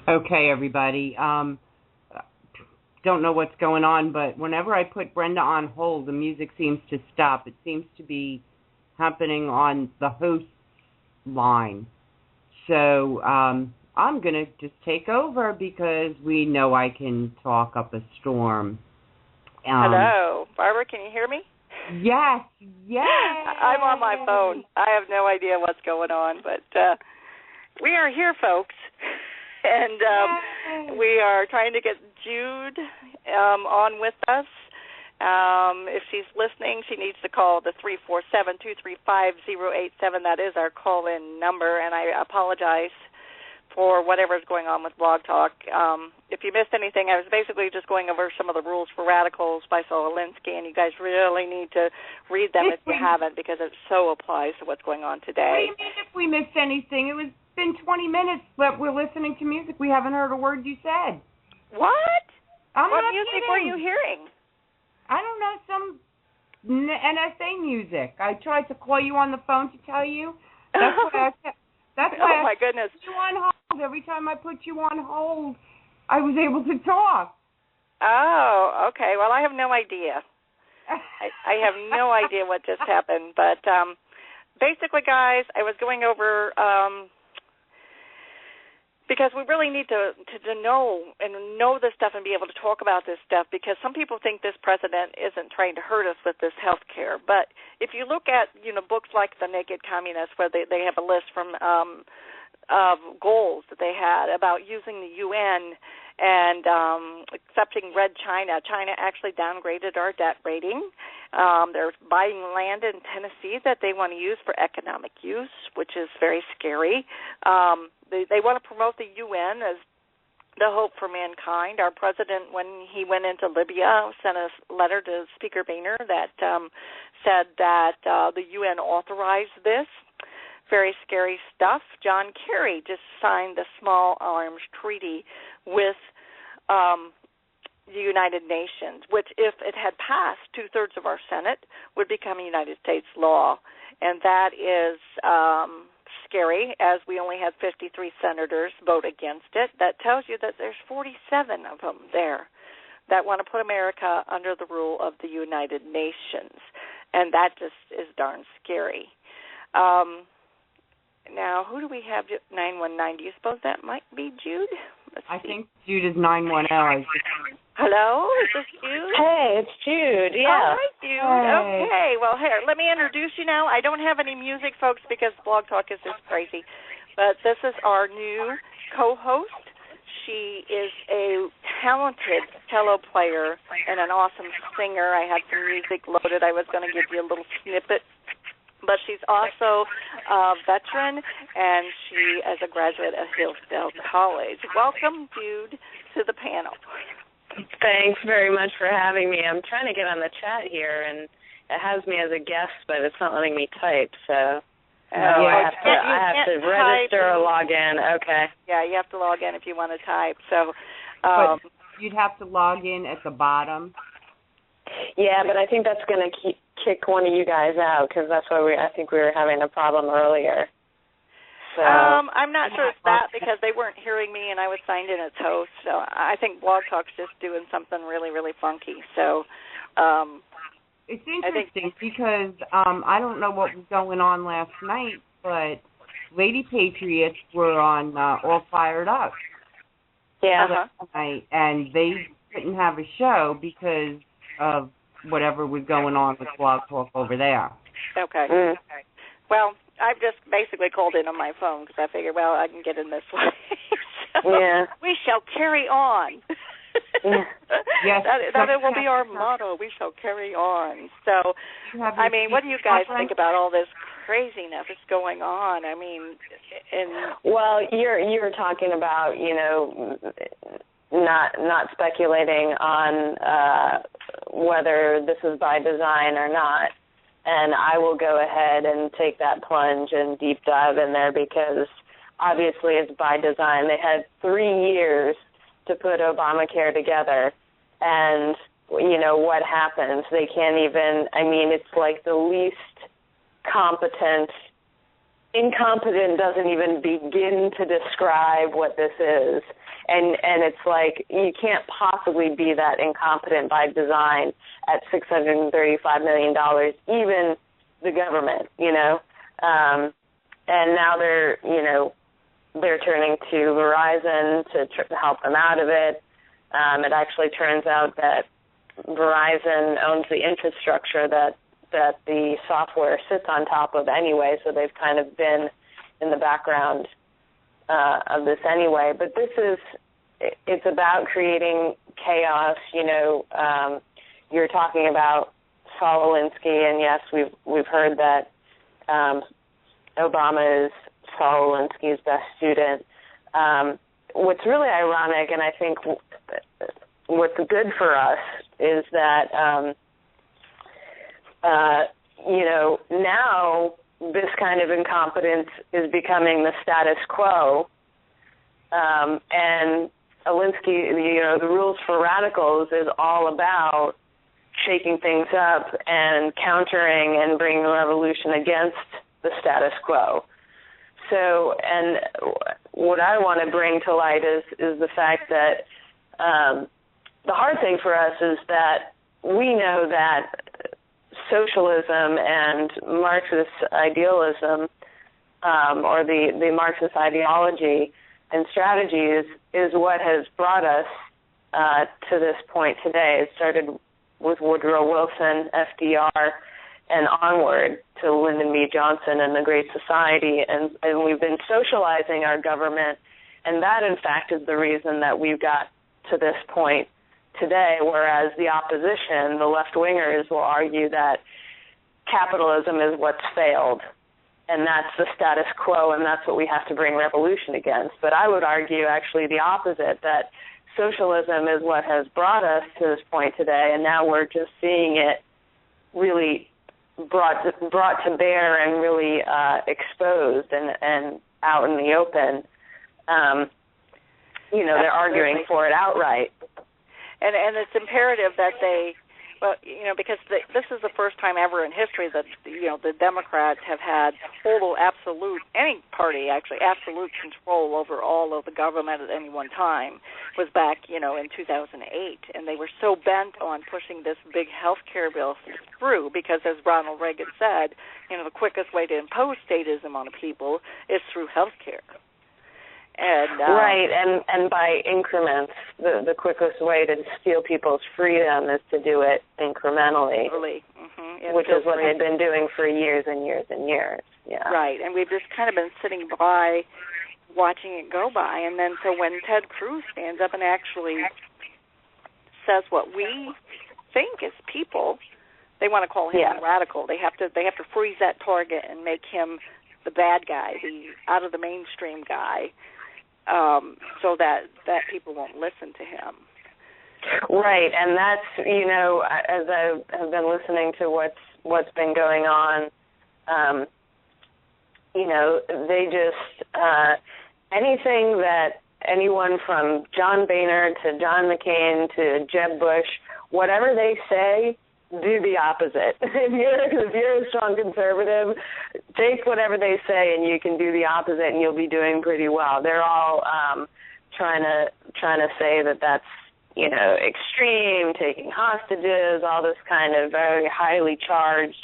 Okay, everybody. Don't know what's going on, but whenever I put Brenda on hold, the music seems to stop. It seems to be happening on the host line. So I'm going to just take over because we know I can talk up a storm. Hello. Barbara, can you hear me? Yes, yes. I'm on my phone. I have no idea what's going on, but we are here, folks. And we are trying to get Jude on with us. If she's listening, she needs to call the 347-235-087. That is our call-in number, and I apologize for whatever's going on with Blog Talk. If you missed anything, I was basically just going over some of the rules for radicals by Saul Alinsky, and you guys really need to read them if you haven't, because it so applies to what's going on today. What do you mean if we missed anything? It's been 20 minutes, but we're listening to music. We haven't heard a word you said. What? What music kidding. were you hearing? I don't know, some NSA music. I tried to call you on the phone to tell you. That's why oh, my goodness. Put you on hold. Every time I put you on hold, I was able to talk. Oh, okay. Well, I have no idea. I have no idea what just happened. But basically, guys, I was going over because we really need to know this stuff and be able to talk about this stuff, because some people think this president isn't trying to hurt us with this health care. But if you look at, books like The Naked Communist, where they have a list from of goals that they had about using the UN and accepting Red China. China actually downgraded our debt rating. They're buying land in Tennessee that they want to use for economic use, which is very scary. They want to promote the UN as the hope for mankind. Our president, when he went into Libya, sent a letter to Speaker Boehner that said that the UN authorized this. Very scary stuff. John Kerry just signed the Small Arms Treaty with the United Nations, which, if it had passed, 2/3 of our Senate would become United States law. And that is scary, as we only had 53 senators vote against it. That tells you that there's 47 of them there that want to put America under the rule of the United Nations. And that just is darn scary. Now, who do we have? 919. Do you suppose that might be Jude? I think Jude is 910. Hello? Is this Jude? Hey, it's Jude. Yeah. Oh, hi, Jude. Hey. Okay. Well, here, let me introduce you now. I don't have any music, folks, because Blog Talk is just crazy. But this is our new co-host. She is a talented cello player and an awesome singer. I had some music loaded. I was going to give you a little snippet. But she's also a veteran, and she is a graduate of Hillsdale College. Welcome, Jude, to the panel. Thanks very much for having me. I'm trying to get on the chat here, and it has me as a guest, but it's not letting me type. So I have to register or log in. Okay. Yeah, you have to log in if you want to type. So, but you'd have to log in at the bottom. Yeah, but I think that's going to kick one of you guys out, because that's why I think we were having a problem earlier. So I'm not sure it's that, because they weren't hearing me and I was signed in as host. So I think Blog Talk's just doing something really, really funky. So it's interesting because I don't know what was going on last night, but Lady Patriots were on All Fired Up. Yeah. Last night, and they couldn't have a show because of whatever was going on with Blog Talk over there. Okay. Okay. Well, I've just basically called in on my phone because I figured, well, I can get in this way. So yeah. We shall carry on. Yeah. Yes. That will be our motto. We shall carry on. So, I mean, what do you guys think about all this craziness that's going on? I mean, well, you're talking about, not speculating on whether this is by design or not. And I will go ahead and take that plunge and deep dive in there, because obviously it's by design. They had 3 years to put Obamacare together, and what happens? They can't even, it's like the least competent incompetent doesn't even begin to describe what this is. And it's like you can't possibly be that incompetent by design at $635 million, even the government, and now they're turning to Verizon to help them out of it. It actually turns out that Verizon owns the infrastructure that the software sits on top of anyway, so they've kind of been in the background of this anyway. But it's about creating chaos. You're talking about Saul Alinsky, and yes, we've heard that Obama is Saul Alinsky's best student. What's really ironic, and I think what's good for us, is that now this kind of incompetence is becoming the status quo, and Alinsky, the rules for radicals is all about shaking things up and countering and bringing a revolution against the status quo. So, and what I want to bring to light is the fact that the hard thing for us is that we know that socialism and Marxist idealism, or the Marxist ideology and strategies, is what has brought us to this point today. It started with Woodrow Wilson, FDR, and onward to Lyndon B. Johnson and the Great Society, and we've been socializing our government, and that, in fact, is the reason that we've got to this point today, whereas the opposition, the left-wingers, will argue that capitalism is what's failed, and that's the status quo, and that's what we have to bring revolution against. But I would argue actually the opposite, that socialism is what has brought us to this point today, and now we're just seeing it really brought to bear and really exposed and out in the open. They're arguing for it outright. And it's imperative that they, because this is the first time ever in history that, the Democrats have had total, absolute, any party actually, absolute control over all of the government at any one time, was back, in 2008. And they were so bent on pushing this big health care bill through because, as Ronald Reagan said, the quickest way to impose statism on people is through health care. And, right, and by increments, the quickest way to steal people's freedom is to do it incrementally, which is what they've been doing for years and years and years. Yeah. Right, and we've just kind of been sitting by, watching it go by, and then so when Ted Cruz stands up and actually says what we think as people, they want to call him radical. They have to freeze that target and make him the bad guy, the out of the mainstream guy. So that people won't listen to him. Right, and that's, as I have been listening to what's been going on, they just, anything that anyone from John Boehner to John McCain to Jeb Bush, whatever they say, do the opposite. If you're a strong conservative, take whatever they say and you can do the opposite and you'll be doing pretty well. They're all trying to say that that's, extreme, taking hostages, all this kind of very highly charged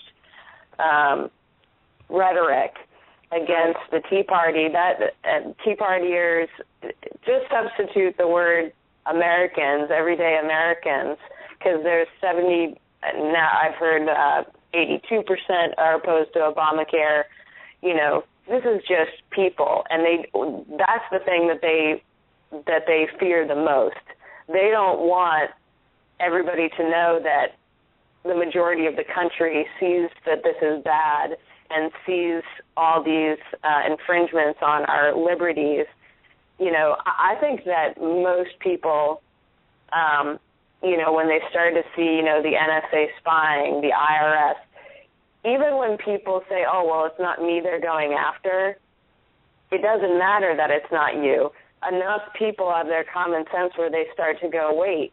rhetoric against the Tea Party. That Tea Partiers, just substitute the word Americans, everyday Americans, because there's 70. Now I've heard 82% are opposed to Obamacare. This is just people, and that's the thing that they fear the most. They don't want everybody to know that the majority of the country sees that this is bad and sees all these infringements on our liberties. I think that most people when they start to see, the NSA spying, the IRS, even when people say, oh, well, it's not me they're going after, it doesn't matter that it's not you. Enough people have their common sense where they start to go, wait,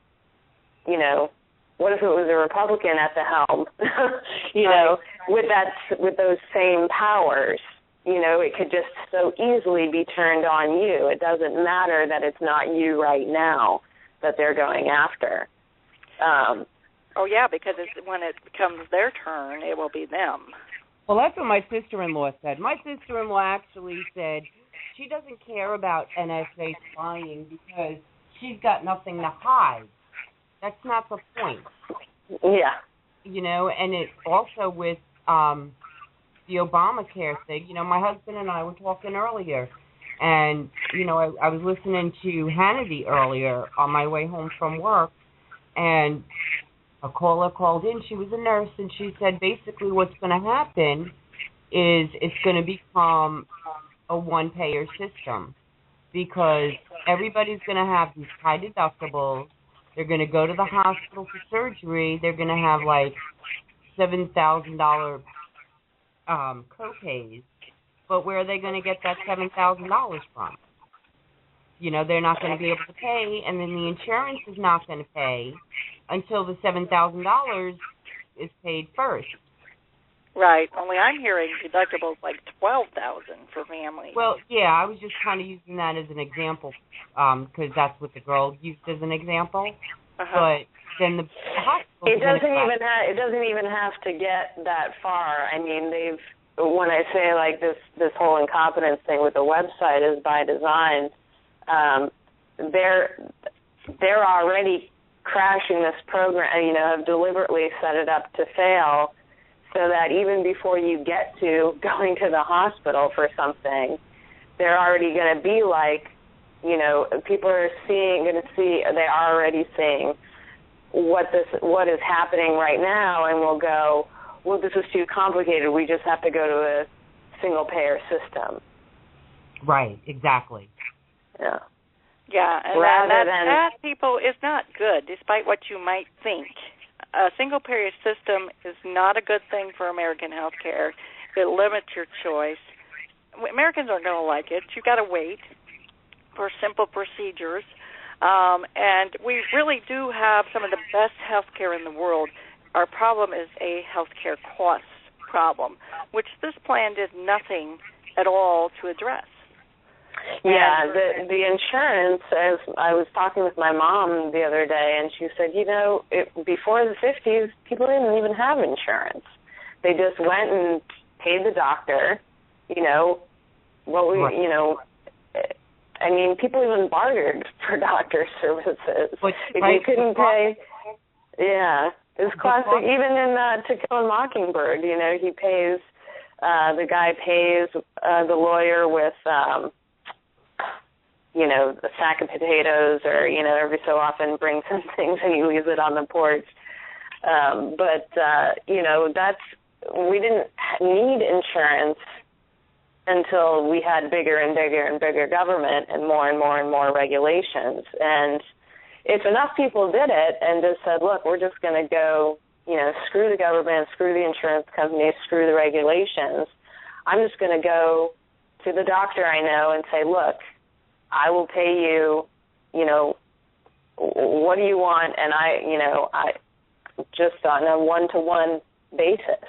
what if it was a Republican at the helm, with those same powers? it could just so easily be turned on you. It doesn't matter that it's not you right now that they're going after. Oh, yeah, because when it becomes their turn, it will be them. Well, that's what my sister-in-law said. My sister-in-law actually said she doesn't care about NSA spying because she's got nothing to hide. That's not the point. Yeah. And it also with the Obamacare thing, my husband and I were talking earlier, and, I was listening to Hannity earlier on my way home from work, and a caller called in. She was a nurse, and she said basically what's going to happen is it's going to become a one-payer system because everybody's going to have these high deductibles. They're going to go to the hospital for surgery. They're going to have like $7,000 co-pays. But where are they going to get that $7,000 from? They're not going to be able to pay, and then the insurance is not going to pay until the $7,000 is paid first. Right. Only I'm hearing deductibles like $12,000 for families. Well, yeah, I was just kind of using that as an example because that's what the girl used as an example. But then the hospital. It doesn't even have to get that far. I mean, when I say like this whole incompetence thing with the website is by design. They're already crashing this program, have deliberately set it up to fail so that even before you get to going to the hospital for something, they're already going to be like, people are they're already seeing what is happening right now and will go, well, this is too complicated. We just have to go to a single-payer system. Right, exactly. Yeah. Yeah, and that people is not good, despite what you might think. A single-payer system is not a good thing for American health care. It limits your choice. Americans aren't going to like it. You've got to wait for simple procedures. And we really do have some of the best health care in the world. Our problem is a health care cost problem, which this plan did nothing at all to address. Yeah, the insurance, as I was talking with my mom the other day, and she said, before the 50s, people didn't even have insurance. They just went and paid the doctor, people even bartered for doctor services. If you couldn't pay, it's classic. Even in To Kill a Mockingbird, he pays, the guy pays the lawyer with, a sack of potatoes or, every so often brings some things and he leaves it on the porch. We didn't need insurance until we had bigger and bigger and bigger government and more and more regulations. And if enough people did it and just said, look, we're just going to go, screw the government, screw the insurance companies, screw the regulations, I'm just going to go to the doctor I know and say, look, I will pay you, what do you want? And I just on a one-to-one basis.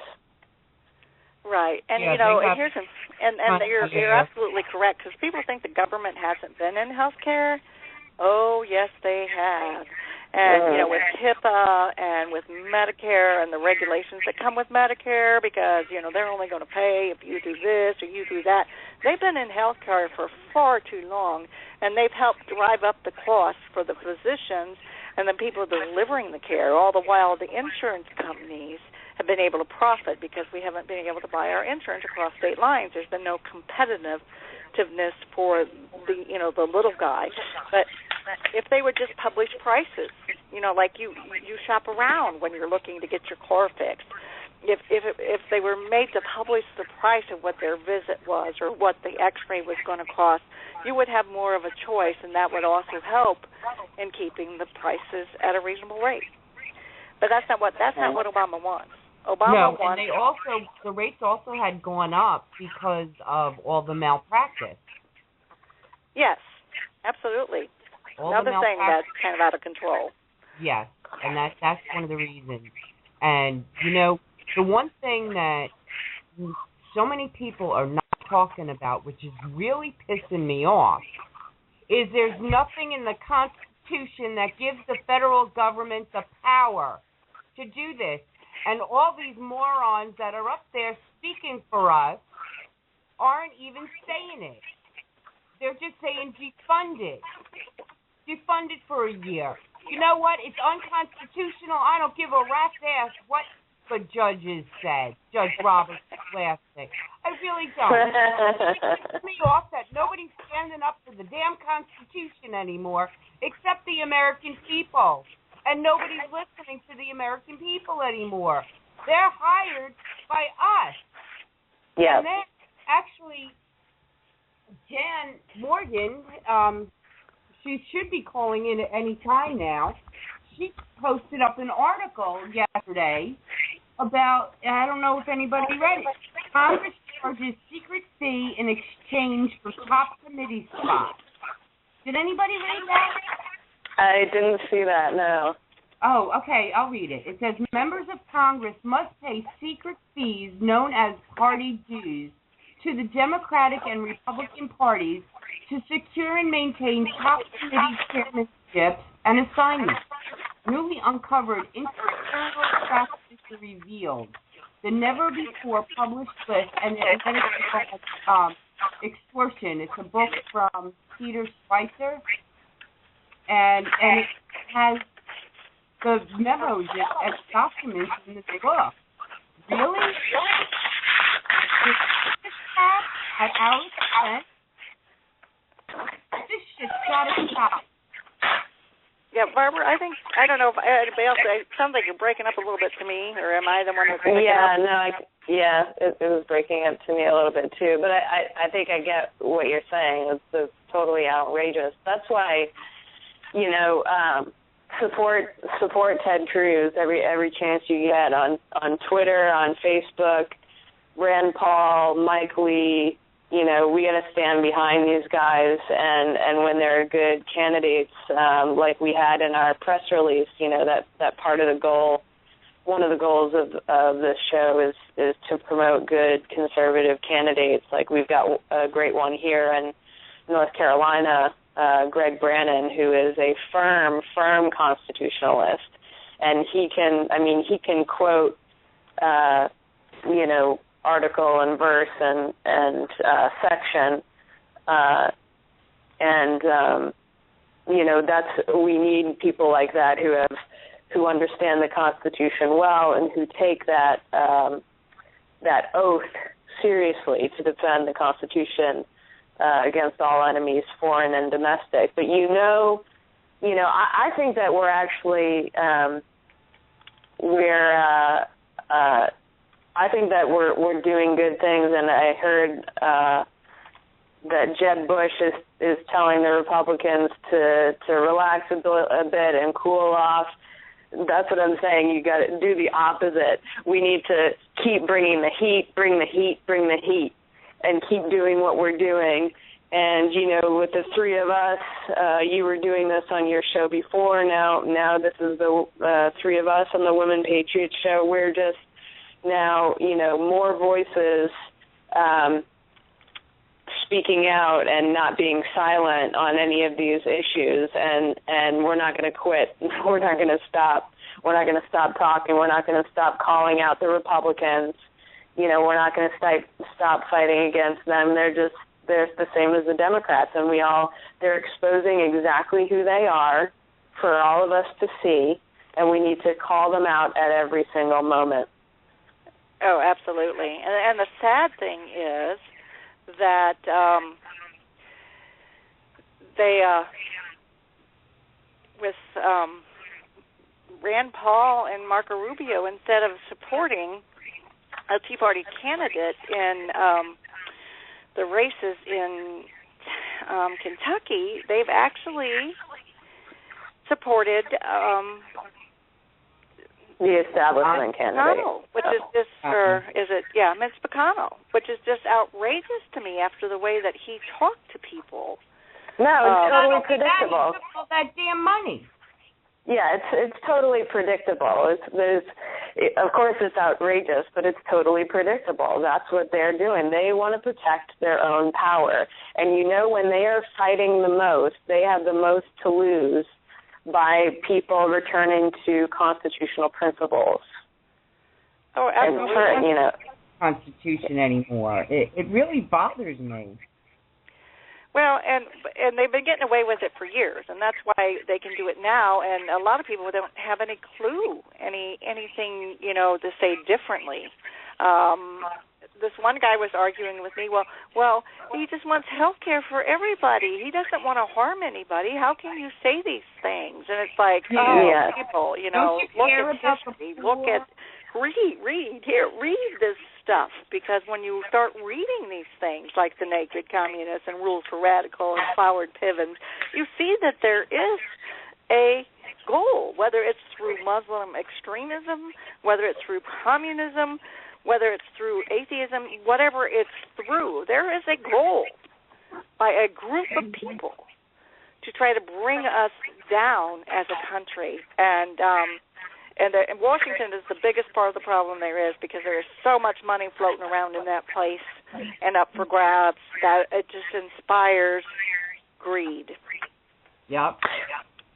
Right. And, you're absolutely correct, because people think the government hasn't been in health care. Oh, yes, they have. And, with HIPAA and with Medicare and the regulations that come with Medicare, because, they're only going to pay if you do this or you do that. They've been in health care for far too long, and they've helped drive up the costs for the physicians and the people delivering the care, all the while the insurance companies have been able to profit because we haven't been able to buy our insurance across state lines. There's been no competitiveness for the little guy. But if they would just publish prices, like you shop around when you're looking to get your car fixed. If they were made to publish the price of what their visit was or what the X-ray was going to cost, you would have more of a choice, and that would also help in keeping the prices at a reasonable rate. But that's not what Obama wants. Obama wants. And the rates also had gone up because of all the malpractice. Yes, absolutely. Another thing that's kind of out of control. Yes, and that's one of the reasons. And the one thing that so many people are not talking about, which is really pissing me off, is there's nothing in the Constitution that gives the federal government the power to do this. And all these morons that are up there speaking for us aren't even saying it. They're just saying defund it. Defund it for a year. You know what? It's unconstitutional. I don't give a rat's ass what the judges said, Judge Roberts last night. I really don't. It pisses me off that nobody's standing up for the damn Constitution anymore except the American people. And nobody's listening to the American people anymore. They're hired by us. Yeah. And then, actually, Jan Morgan, she should be calling in at any time now. She posted up an article yesterday about, I don't know if anybody read it, Congress charges secret fee in exchange for top committee spots. Did anybody read that? I didn't see that, no. Oh, okay, I'll read it. It says, members of Congress must pay secret fees known as party dues to the Democratic and Republican parties to secure and maintain top committee chairmanships and assignments. Newly uncovered internal practice revealed. The never-before-published list, and then it's Extortion. It's a book from Peter Schweitzer, and it has the memos and documents in the book. Really? This at our expense? This shit's gotta stop. Yeah, Barbara, I don't know if anybody else, it sounds like you're breaking up a little bit to me, or am I the one that's breaking up? It was breaking up to me a little bit too, but I think I get what you're saying. It's totally outrageous. That's why, support Ted Cruz every chance you get on Twitter, on Facebook, Rand Paul, Mike Lee. We got to stand behind these guys, and when they're good candidates, like we had in our press release, that part of the goal, one of the goals of this show is to promote good conservative candidates. Like we've got a great one here in North Carolina, Greg Brannon, who is a firm constitutionalist, and he can quote, article and verse and section, we need people like that who understand the Constitution well and who take that oath seriously to defend the Constitution against all enemies, foreign and domestic. But I think that we're actually I think that we're doing good things, and I heard that Jeb Bush is telling the Republicans to relax a bit and cool off. That's what I'm saying. You got to do the opposite. We need to keep bringing the heat, bring the heat, and keep doing what we're doing. And with the three of us, you were doing this on your show before. Now this is the three of us on the Women Patriots show. We're just now, more voices speaking out and not being silent on any of these issues, and we're not going to quit. We're not going to stop. We're not going to stop talking. We're not going to stop calling out the Republicans. We're not going to stop fighting against them. They're the same as the Democrats, and they're exposing exactly who they are for all of us to see, and we need to call them out at every single moment. Oh, absolutely. And the sad thing is that they, with Rand Paul and Marco Rubio, instead of supporting a Tea Party candidate in the races in Kentucky, they've actually supported the establishment candidate. Which is just, Mitch McConnell, which is just outrageous to me after the way that he talked to people. No, it's totally predictable. He took all that damn money. Yeah, it's totally predictable. of course it's outrageous, but it's totally predictable. That's what they're doing. They want to protect their own power. And you know, when they are fighting the most, they have the most to lose by people returning to constitutional principles. Oh, absolutely. You know, Constitution anymore. It really bothers me. Well, and they've been getting away with it for years, and that's why they can do it now. And a lot of people don't have any clue, anything, you know, to say differently. This one guy was arguing with me. Well, he just wants health care for everybody. He doesn't want to harm anybody. How can you say these things? And it's like, people, you know, look at history, read this stuff, because when you start reading these things like The Naked Communists and Rules for Radical and Flowered Pivens, you see that there is a goal, whether it's through Muslim extremism, whether it's through communism, whether it's through atheism, whatever it's through, there is a goal by a group of people to try to bring us down as a country. And Washington is the biggest part of the problem there is, because there is so much money floating around in that place and up for grabs that it just inspires greed. Yep.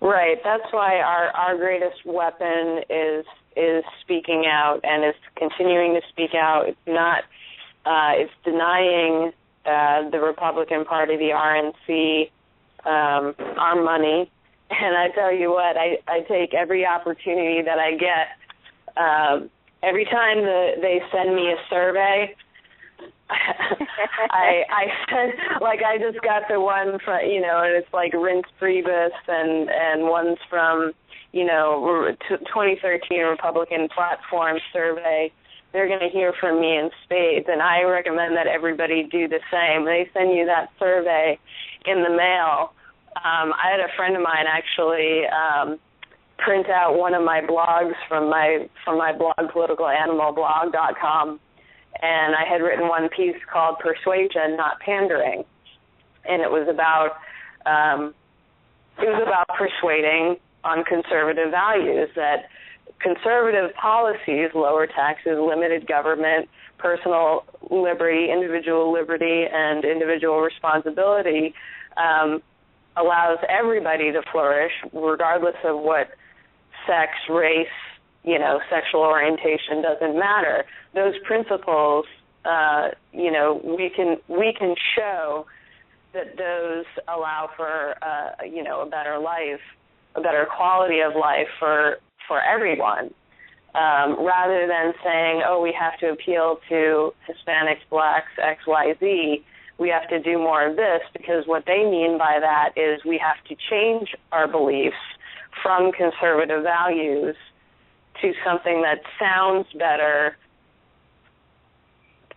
Right. That's why our greatest weapon is speaking out, and is continuing to speak out. It's not. It's denying the Republican Party, the RNC, our money. And I tell you what, I take every opportunity that I get. Every time they send me a survey, I send, like, I just got the one from, you know, and it's like Rince Priebus, and one's from, you know, 2013 Republican platform survey. They're going to hear from me in spades, and I recommend that everybody do the same. They send you that survey in the mail. I had a friend of mine actually print out one of my blogs from my blog, politicalanimalblog.com, and I had written one piece called "Persuasion, Not Pandering," and it was about persuading on conservative values, that conservative policies, lower taxes, limited government, personal liberty, individual liberty, and individual responsibility allows everybody to flourish, regardless of what sex, race, you know, sexual orientation, doesn't matter. Those principles, you know, we can show that those allow for, you know, a better life, a better quality of life for everyone, rather than saying, oh, we have to appeal to Hispanics, blacks, X, Y, Z. We have to do more of this, because what they mean by that is we have to change our beliefs from conservative values to something that sounds better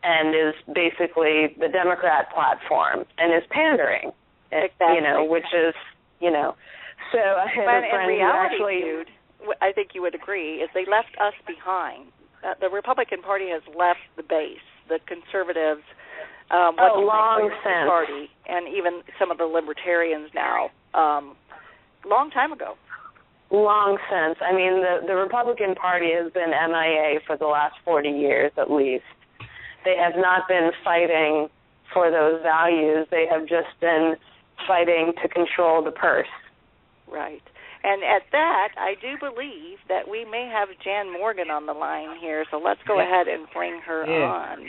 and is basically the Democrat platform and is pandering, exactly. You know, which is, you know. So I had a friend in reality, who actually, dude, I think you would agree, is they left us behind. The Republican Party has left the base, the conservatives, long since. Party, and even some of the libertarians now, long time ago. Long since. I mean, the Republican Party has been MIA for the last 40 years at least. They have not been fighting for those values. They have just been fighting to control the purse. Right. And at that, I do believe that we may have Jan Morgan on the line here, so let's go ahead and bring her on.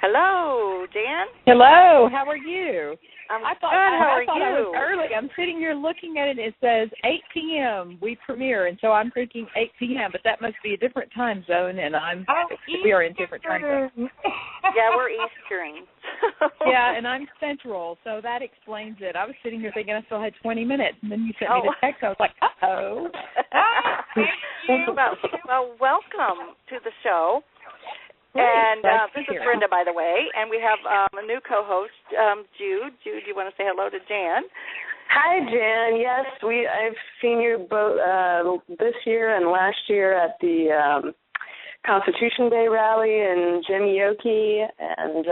Hello, Jan. Hello. How are you? I thought I was early. I'm sitting here looking at it, and it says 8 p.m. we premiere, and so I'm thinking 8 p.m., but that must be a different time zone, and we are in different time zones. Yeah, we're Eastern. Yeah, and I'm Central, so that explains it. I was sitting here thinking I still had 20 minutes, and then you sent me the text. I was like, uh-oh. Well, welcome to the show. Great. And this is Brenda, by the way, and we have a new co-host, Jude. Jude, you want to say hello to Jan? Hi, Jan. Yes, I've seen you both this year and last year at the Constitution Day rally in Jim Yoki, and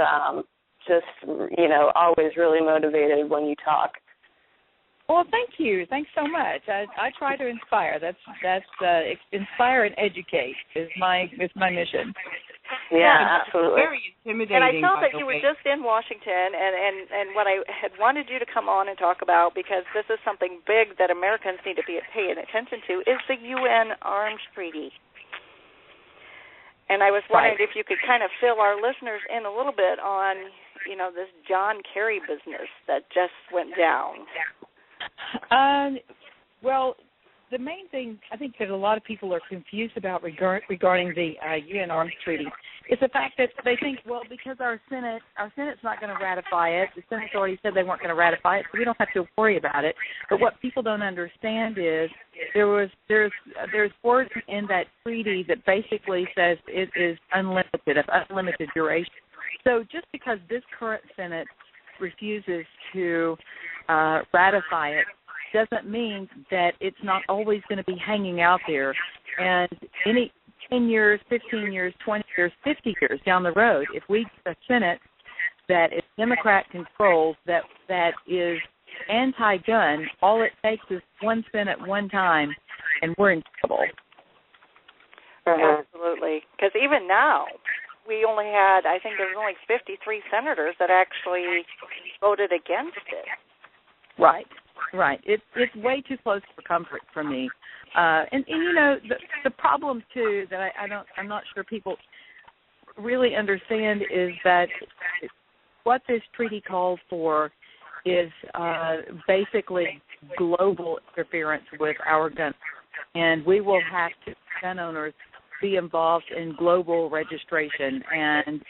just, you know, always really motivated when you talk. Well, thank you. Thanks so much. I try to inspire. That's inspire and educate is my mission. Yeah, absolutely. Very intimidating. And I saw that you were just in Washington, and what I had wanted you to come on and talk about, because this is something big that Americans need to be paying attention to, is the UN Arms Treaty. And I was wondering if you could kind of fill our listeners in a little bit on, this John Kerry business that just went down. Well, the main thing I think that a lot of people are confused about regarding the UN Arms Treaty is the fact that they think, well, because our Senate's not going to ratify it, the Senate's already said they weren't going to ratify it, so we don't have to worry about it. But what people don't understand is there's words in that treaty that basically says it is unlimited, of unlimited duration. So just because this current Senate refuses to ratify it doesn't mean that it's not always going to be hanging out there. And any 10 years, 15 years, 20 years, 50 years down the road, if we get a Senate that is Democrat-controlled, that is anti-gun, all it takes is one Senate one time, and we're in trouble. Absolutely. Because even now, we only had, I think there was only 53 senators that actually voted against it. Right. It's way too close for comfort for me. And the problem too that I'm not sure people really understand is that what this treaty calls for is basically global interference with our guns, and we will have to, gun owners, be involved in global registration. And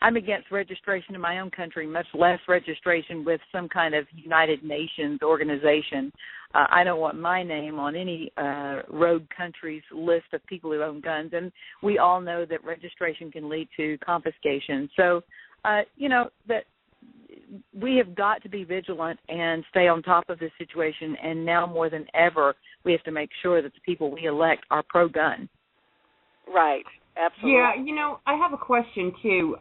I'm against registration in my own country, much less registration with some kind of United Nations organization. I don't want my name on any rogue country's list of people who own guns, and we all know that registration can lead to confiscation. So, that we have got to be vigilant and stay on top of this situation, and now more than ever, we have to make sure that the people we elect are pro-gun. Right. Absolutely. Yeah, I have a question, too.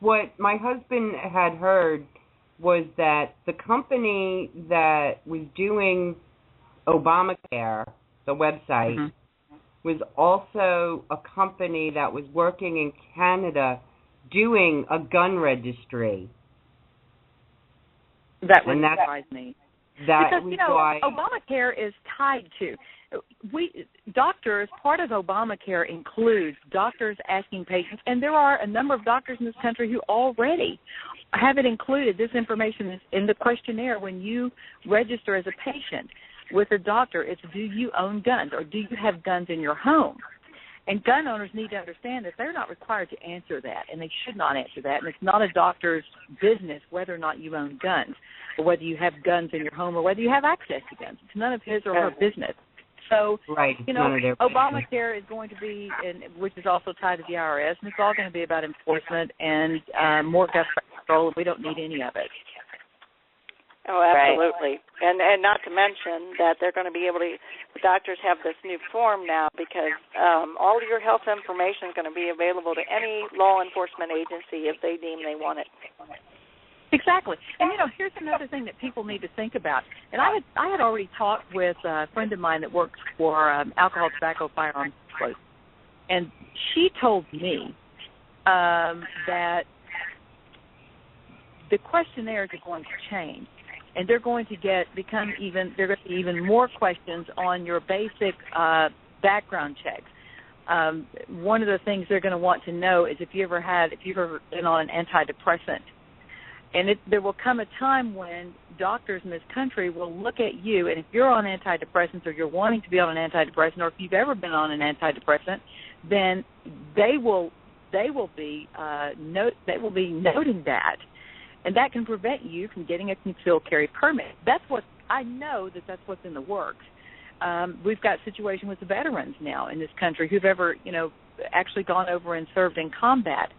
What my husband had heard was that the company that was doing Obamacare, the website, was also a company that was working in Canada doing a gun registry. That would surprise me. Because, why Obamacare is tied to... Doctors, part of Obamacare includes doctors asking patients, and there are a number of doctors in this country who already have it included. This information in the questionnaire when you register as a patient with a doctor. It's, do you own guns, or do you have guns in your home? And gun owners need to understand that they're not required to answer that, and they should not answer that. And it's not a doctor's business whether or not you own guns, or whether you have guns in your home, or whether you have access to guns. It's none of his or her business. So, Obamacare is going to be, which is also tied to the IRS, and it's all going to be about enforcement and more government control, and we don't need any of it. Oh, absolutely. Right. And not to mention that they're going to be able to, the doctors have this new form now because all of your health information is going to be available to any law enforcement agency if they deem they want it. Exactly. And, here's another thing that people need to think about. And I had already talked with a friend of mine that works for Alcohol, Tobacco, Firearms Disclosure. And she told me that the questionnaires are going to change. And they're going to become even more questions on your basic background checks. One of the things they're going to want to know is if you've ever been on an antidepressant. And there will come a time when doctors in this country will look at you, and if you're on antidepressants or you're wanting to be on an antidepressant, or if you've ever been on an antidepressant, then they will be noting that, and that can prevent you from getting a concealed carry permit. That's what's in the works. We've got a situation with the veterans now in this country who've ever actually gone over and served in combat.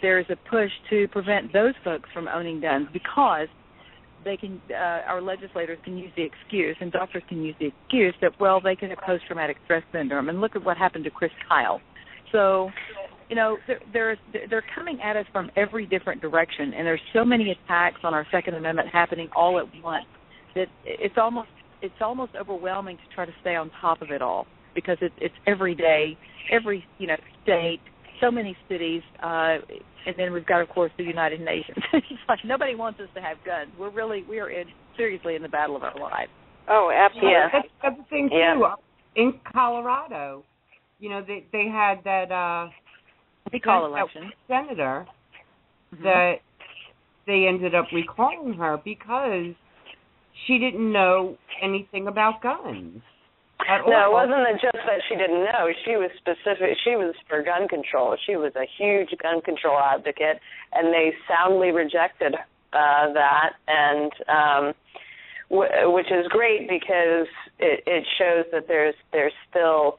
There's a push to prevent those folks from owning guns because they can. Our legislators can use the excuse, and doctors can use the excuse that they can have post-traumatic stress syndrome. And look at what happened to Chris Kyle. So they're coming at us from every different direction, and there's so many attacks on our Second Amendment happening all at once that it's almost overwhelming to try to stay on top of it all, because it's every day, every state, so many cities, and then we've got, of course, the United Nations. It's like nobody wants us to have guns. We are seriously in the battle of our lives. Oh, absolutely. Yeah. That's the thing too. In Colorado, they had that recall election senator that they ended up recalling her because she didn't know anything about guns. No, it wasn't just that she didn't know. She was specific. She was for gun control. She was a huge gun control advocate, and they soundly rejected that, and which is great because it shows that there's still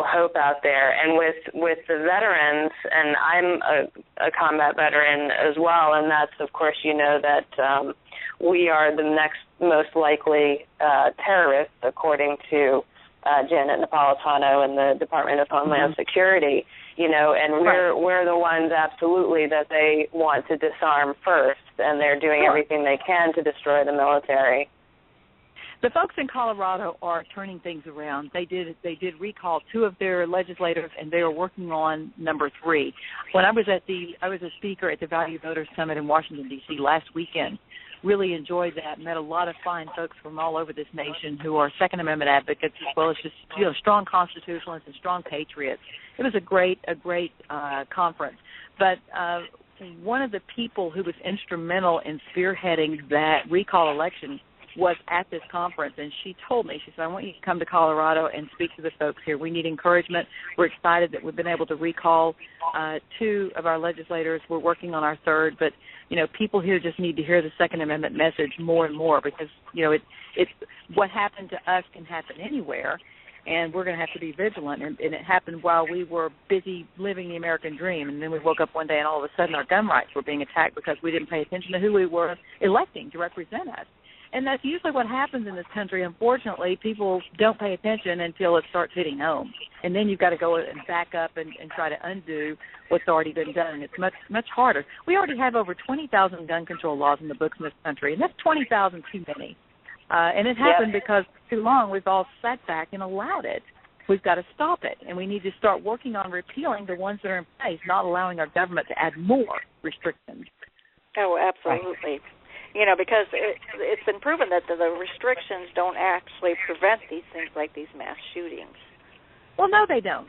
hope out there. And with the veterans, and I'm a combat veteran as well, and that's, of course, that we are the next most likely terrorists, according to Janet Napolitano and the Department of Homeland Security, and we're the ones absolutely that they want to disarm first, and they're doing everything they can to destroy the military. The folks in Colorado are turning things around. They did recall 2 of their legislators, and they are working on number 3. When I was a speaker at the Value Voters Summit in Washington, D.C. last weekend. Really enjoyed that. Met a lot of fine folks from all over this nation who are Second Amendment advocates, as well as just strong constitutionalists and strong patriots. It was a great conference. But one of the people who was instrumental in spearheading that recall election was at this conference, and she told me, she said, I want you to come to Colorado and speak to the folks here. We need encouragement. We're excited that we've been able to recall 2 of our legislators. We're working on our 3rd, but, people here just need to hear the Second Amendment message more and more, because, it's what happened to us can happen anywhere, and we're going to have to be vigilant. And it happened while we were busy living the American dream, and then we woke up one day and all of a sudden our gun rights were being attacked because we didn't pay attention to who we were electing to represent us. And that's usually what happens in this country. Unfortunately, people don't pay attention until it starts hitting home. And then you've got to go and back up and try to undo what's already been done. And it's much, much harder. We already have over 20,000 gun control laws in the books in this country, and that's 20,000 too many. And it happened because for too long we've all sat back and allowed it. We've got to stop it, and we need to start working on repealing the ones that are in place, not allowing our government to add more restrictions. Oh, absolutely. Because it's been proven that the restrictions don't actually prevent these things like these mass shootings. Well, no, they don't.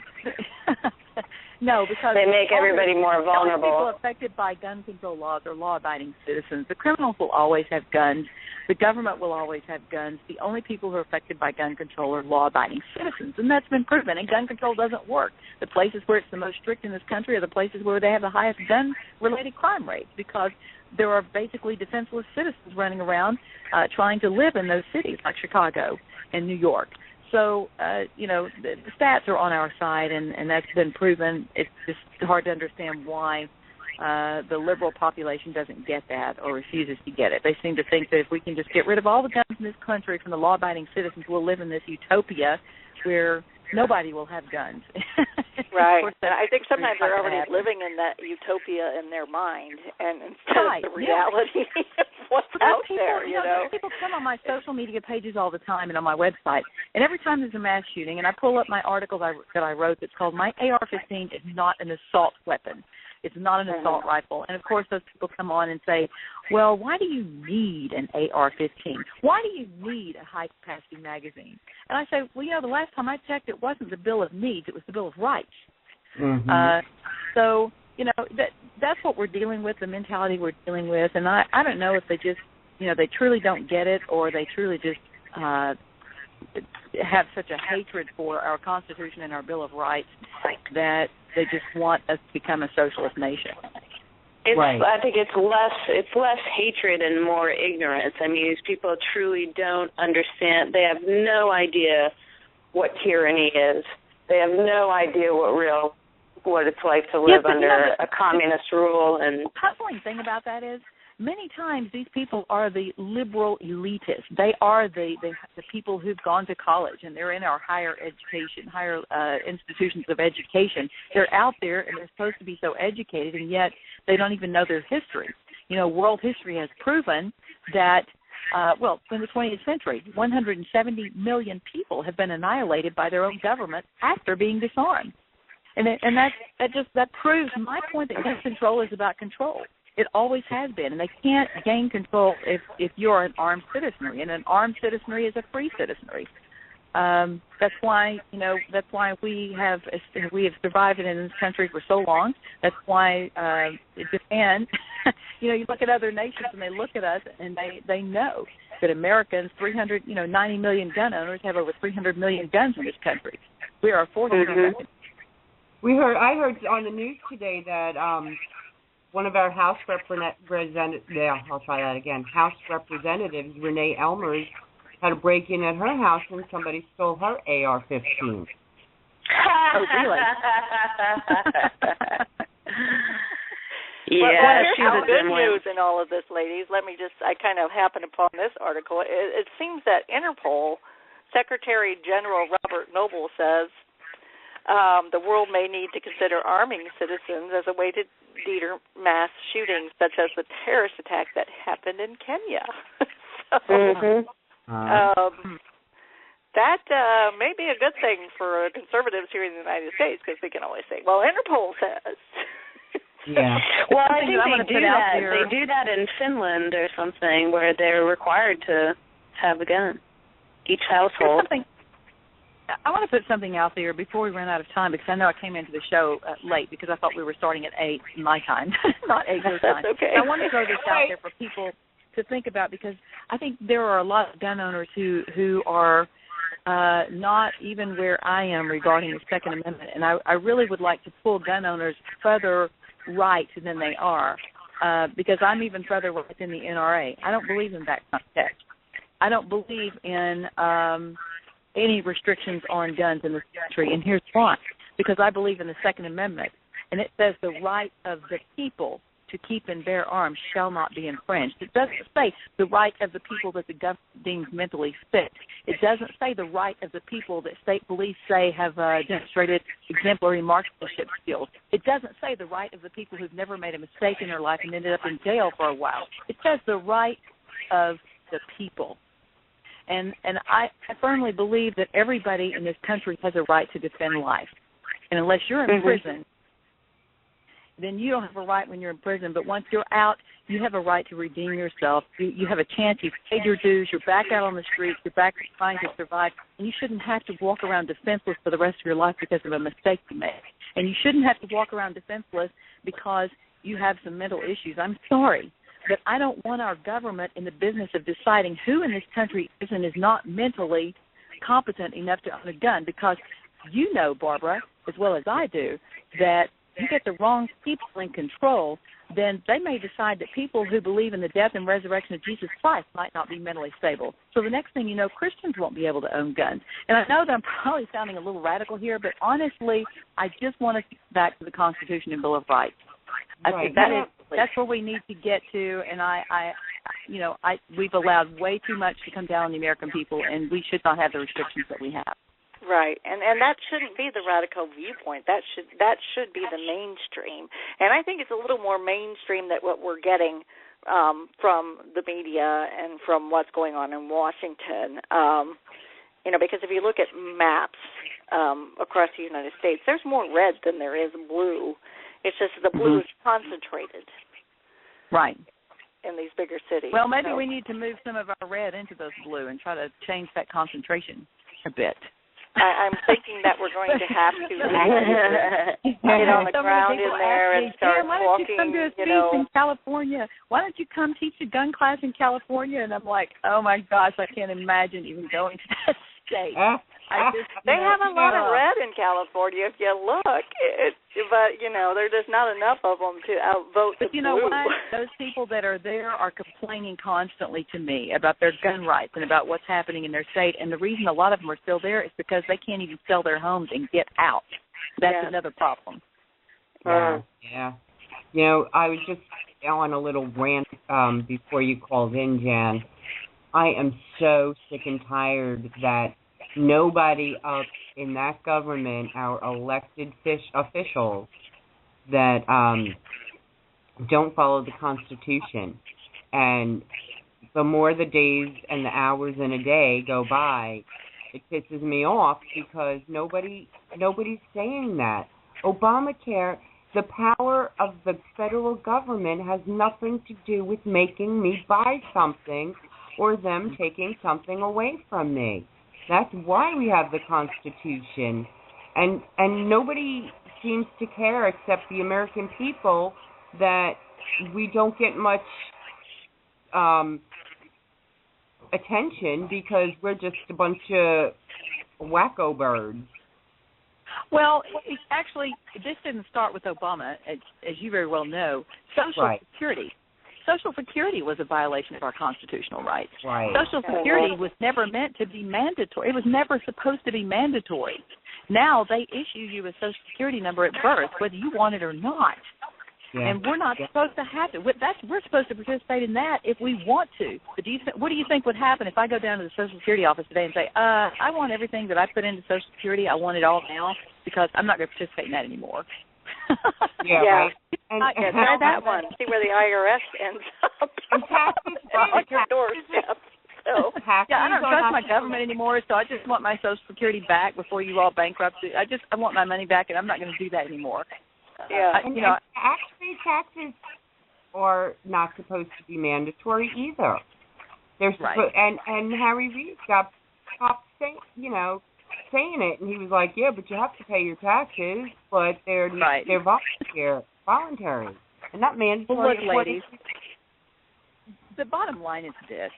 No, because they make everybody more vulnerable. The only people affected by gun control laws are law-abiding citizens. The criminals will always have guns. The government will always have guns. The only people who are affected by gun control are law-abiding citizens, and that's been proven. And gun control doesn't work. The places where it's the most strict in this country are the places where they have the highest gun-related crime rates, because there are basically defenseless citizens running around trying to live in those cities like Chicago and New York. So, the stats are on our side, and that's been proven. It's just hard to understand why the liberal population doesn't get that or refuses to get it. They seem to think that if we can just get rid of all the guns in this country from the law-abiding citizens, we'll live in this utopia where nobody will have guns. Right. And I think sometimes they're already living in that utopia in their mind, and instead of the reality of what's out there, People come on my social media pages all the time and on my website, and every time there's a mass shooting, and I pull up my article that I wrote that's called My AR-15 is Not an Assault Weapon. It's not an assault rifle. And, of course, those people come on and say, well, why do you need an AR-15? Why do you need a high-capacity magazine? And I say, well, the last time I checked, it wasn't the Bill of Needs. It was the Bill of Rights. So, that's what we're dealing with, the mentality we're dealing with. And I don't know if they just, they truly don't get it, or they truly just have such a hatred for our Constitution and our Bill of Rights that they just want us to become a socialist nation. I think it's less hatred and more ignorance. I mean, these people truly don't understand. They have no idea what tyranny is. They have no idea what it's like to live under a communist rule. And the puzzling thing about that is many times these people are the liberal elitists. They are the people who've gone to college and they're in our higher institutions of education. They're out there and they're supposed to be so educated, and yet they don't even know their history. World history has proven that, in the 20th century, 170 million people have been annihilated by their own government after being disarmed. And that proves my point that gun control is about control. It always has been, and they can't gain control if you're an armed citizenry, and an armed citizenry is a free citizenry. That's why we have survived in this country for so long. That's why Japan. You look at other nations and they look at us and they know that Americans, 90 million gun owners, have over 300 million guns in this country. We are a fourth of America. I heard on the news today that one of our House Representatives, Renee Elmers, had a break-in at her house and somebody stole her AR-15. Oh, really? Well, here's the good news in all of this, ladies. I kind of happened upon this article. It seems that Interpol Secretary General Robert Noble says the world may need to consider arming citizens as a way to deter mass shootings, such as the terrorist attack that happened in Kenya. That may be a good thing for conservatives here in the United States, because we can always say, well, Interpol says. Yeah. Well, I think they do that. They do that in Finland or something, where they're required to have a gun, each household. I want to put something out there before we run out of time, because I know I came into the show late because I thought we were starting at 8 my time, not 8 your time. That's okay. So I want to throw this out there for people to think about, because I think there are a lot of gun owners who are not even where I am regarding the Second Amendment, and I really would like to pull gun owners further right than they are, because I'm even further right than the NRA. I don't believe in that context. I don't believe in any restrictions on guns in this country, and here's why. Because I believe in the Second Amendment, and it says the right of the people to keep and bear arms shall not be infringed. It doesn't say the right of the people that the government deems mentally fit. It doesn't say the right of the people that state police say have demonstrated exemplary marksmanship skills. It doesn't say the right of the people who've never made a mistake in their life and ended up in jail for a while. It says the right of the people. And I firmly believe that everybody in this country has a right to defend life. And unless you're in prison, then you don't have a right when you're in prison. But once you're out, you have a right to redeem yourself. You have a chance. You've paid your dues. You're back out on the streets. You're back trying to survive. And you shouldn't have to walk around defenseless for the rest of your life because of a mistake you made. And you shouldn't have to walk around defenseless because you have some mental issues. I'm sorry, but I don't want our government in the business of deciding who in this country is and is not mentally competent enough to own a gun, because you know, Barbara, as well as I do, that you get the wrong people in control, then they may decide that people who believe in the death and resurrection of Jesus Christ might not be mentally stable. So the next thing you know, Christians won't be able to own guns. And I know that I'm probably sounding a little radical here, but honestly, I just want to get back to the Constitution and Bill of Rights. I think that's where we need to get to, and we've allowed way too much to come down on the American people, and we should not have the restrictions that we have. Right, and that shouldn't be the radical viewpoint. That should be the mainstream. And I think it's a little more mainstream than what we're getting from the media and from what's going on in Washington. Because if you look at maps across the United States, there's more red than there is blue. It's just the blue is concentrated. Right. In these bigger cities. Well, maybe we need to move some of our red into those blue and try to change that concentration a bit. I'm thinking that we're going to have to get on the ground in there and start why walking. Why don't you come to a speech in California? Why don't you come teach a gun class in California? And I'm like, oh my gosh, I can't imagine even going to that state. They have a lot of red in California if you look, but there's just not enough of them to outvote the blue. But you know what? Those people that are there are complaining constantly to me about their gun rights and about what's happening in their state. And the reason a lot of them are still there is because they can't even sell their homes and get out. That's another problem. Yeah. I was just on a little rant before you called in, Jan. I am so sick and tired that nobody up in that government, our elected officials, that don't follow the Constitution. And the more the days and the hours in a day go by, it pisses me off because nobody's saying that. Obamacare, the power of the federal government has nothing to do with making me buy something or them taking something away from me. That's why we have the Constitution. And nobody seems to care except the American people that we don't get much attention because we're just a bunch of wacko birds. Well, actually, this didn't start with Obama, as you very well know. Social Security was a violation of our constitutional rights. Right. Social Security was never meant to be mandatory. It was never supposed to be mandatory. Now they issue you a Social Security number at birth, whether you want it or not. Yeah. And we're not supposed to have to. We're supposed to participate in that if we want to. But what do you think would happen if I go down to the Social Security office today and say, I want everything that I put into Social Security, I want it all now because I'm not going to participate in that anymore. Right. Try that one. See where the IRS ends up. On your doorstep. So. I don't trust my government anymore, so I just want my Social Security back before you all bankrupt it. I want my money back, and I'm not going to do that anymore. Yeah. Actually, taxes are not supposed to be mandatory either. They're and Harry Reid got popped saying it, and he was like, "Yeah, but you have to pay your taxes, but they're voluntary, and not mandatory." Well, look, ladies, the bottom line is this: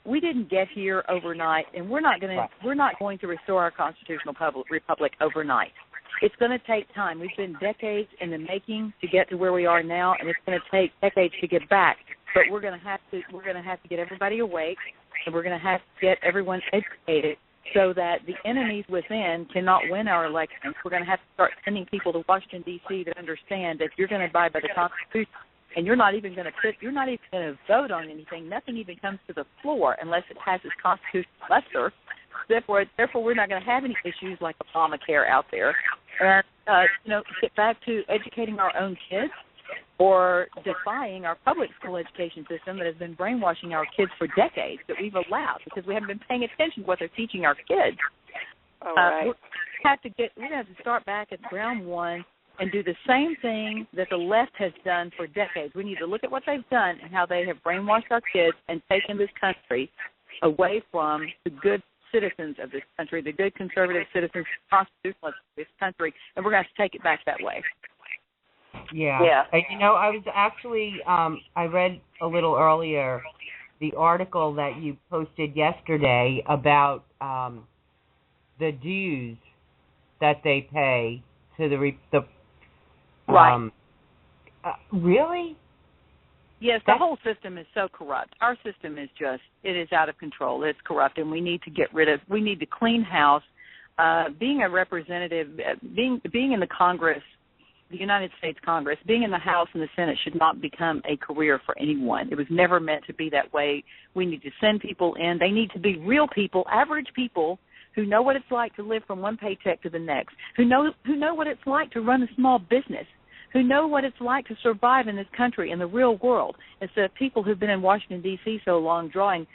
we didn't get here overnight, and we're not going to restore our constitutional republic overnight. It's going to take time. We've been decades in the making to get to where we are now, and it's going to take decades to get back. But we're going to have to get everybody awake, and we're going to have to get everyone educated so that the enemies within cannot win our elections. We're going to have to start sending people to Washington D.C. to understand that you're going to abide by the Constitution, and you're not even going to vote on anything. Nothing even comes to the floor unless it has its constitutional muster. Therefore, we're not going to have any issues like Obamacare out there. And, get back to educating our own kids or defying our public school education system that has been brainwashing our kids for decades that we've allowed because we haven't been paying attention to what they're teaching our kids. All right. We're going to have to start back at ground one and do the same thing that the left has done for decades. We need to look at what they've done and how they have brainwashed our kids and taken this country away from the good citizens of this country, the good conservative citizens, constitutionalists of this country, and we're going to have to take it back that way. Yeah. I was actually, I read a little earlier the article that you posted yesterday about the dues that they pay to the right. Really? Yes, the whole system is so corrupt. Our system is it is out of control. It's corrupt, and we need to clean house. Being a representative, being in the Congress, the United States Congress, being in the House and the Senate should not become a career for anyone. It was never meant to be that way. We need to send people in. They need to be real people, average people, who know what it's like to live from one paycheck to the next, who know what it's like to run a small business, who know what it's like to survive in this country, in the real world, instead of people who've been in Washington, D.C. so long drawing,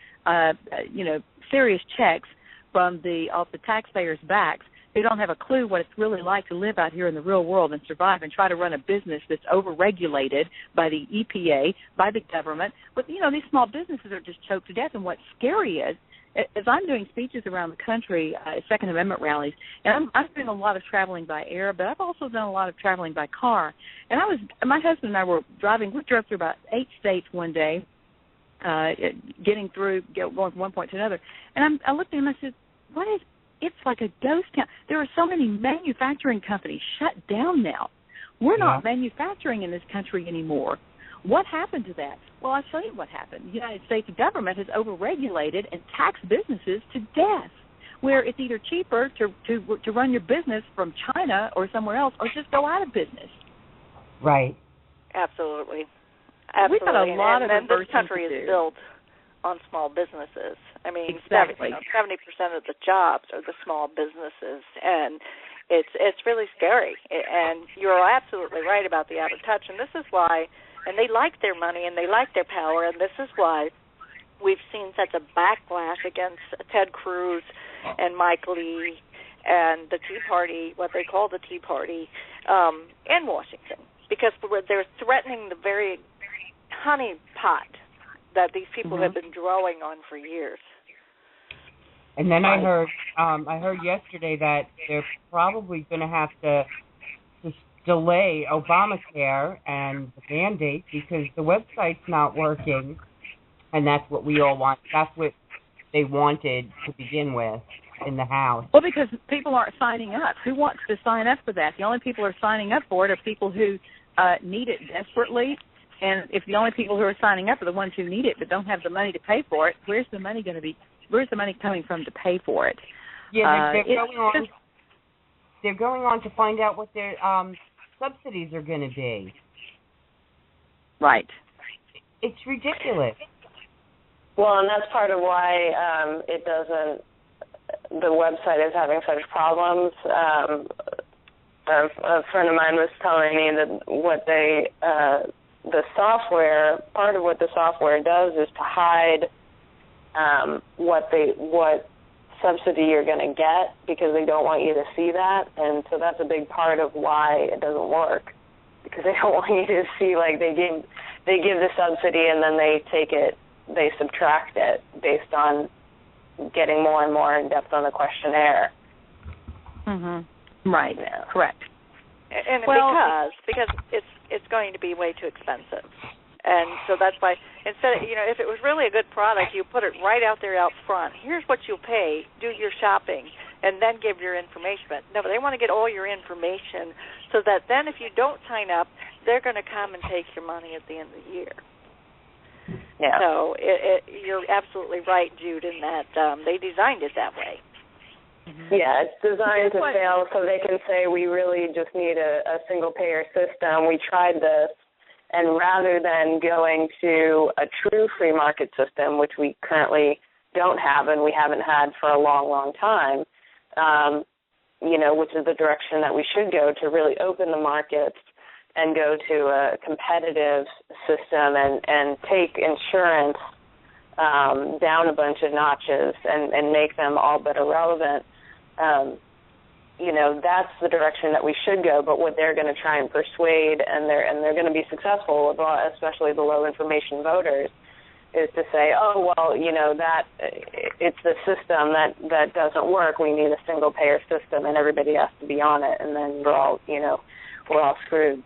serious checks off the taxpayers' backs, who don't have a clue what it's really like to live out here in the real world and survive and try to run a business that's over-regulated by the EPA, by the government. But, these small businesses are just choked to death, and what's scary is, as I'm doing speeches around the country at Second Amendment rallies, and I'm doing a lot of traveling by air, but I've also done a lot of traveling by car. And my husband and I were driving. We drove through about 8 states one day, going from one point to another. And I looked at him and I said, it's like a ghost town. There are so many manufacturing companies shut down now. We're not manufacturing in this country anymore. What happened to that? Well, I'll show you what happened. The United States government has overregulated and taxed businesses to death, where it's either cheaper to run your business from China or somewhere else or just go out of business. Right. Absolutely. Absolutely. We've got a lot of and this country to is do. built on small businesses. I mean, exactly. 70% of the jobs are the small businesses, and it's really scary. And you're absolutely right about the out of touch, and this is why, and they like their money and they like their power, and this is why we've seen such a backlash against Ted Cruz and Mike Lee and the Tea Party, what they call the Tea Party, in Washington, because they're threatening the very honey pot that these people have been drawing on for years. And then I heard yesterday that they're probably going to have to delay Obamacare and the mandate because the website's not working, and that's what we all want. That's what they wanted to begin with in the House. Well, because people aren't signing up. Who wants to sign up for that? The only people who are signing up for it are people who need it desperately. And if the only people who are signing up are the ones who need it but don't have the money to pay for it, where's the money going to be? Where's the money coming from to pay for it? Yeah, they're going on to find out what their subsidies are going to be. Right. It's ridiculous. Well, and that's part of why the website is having such problems. A friend of mine was telling me that part of what the software does is to hide what subsidy you're going to get because they don't want you to see that, and so that's a big part of why it doesn't work, because they don't want you to see, like, they give the subsidy and then they subtract it based on getting more and more in depth on the questionnaire. Right. Yeah. Correct. And because it's going to be way too expensive. And so that's why, instead, if it was really a good product, you put it right out there out front. Here's what you'll pay, do your shopping, and then give your information. But no, they want to get all your information so that then if you don't sign up, they're going to come and take your money at the end of the year. Yeah. So you're absolutely right, Jude, in that they designed it that way. Yeah, it's designed to fail so they can say we really just need a single-payer system. We tried this, and rather than going to a true free market system, which we currently don't have and we haven't had for a long, long time, which is the direction that we should go to really open the markets and go to a competitive system and take insurance down a bunch of notches and make them all but irrelevant. That's the direction that we should go. But what they're going to try and persuade, and they're going to be successful, especially the low information voters, is to say, oh well, that it's the system that doesn't work. We need a single payer system, and everybody has to be on it, and then we're all screwed.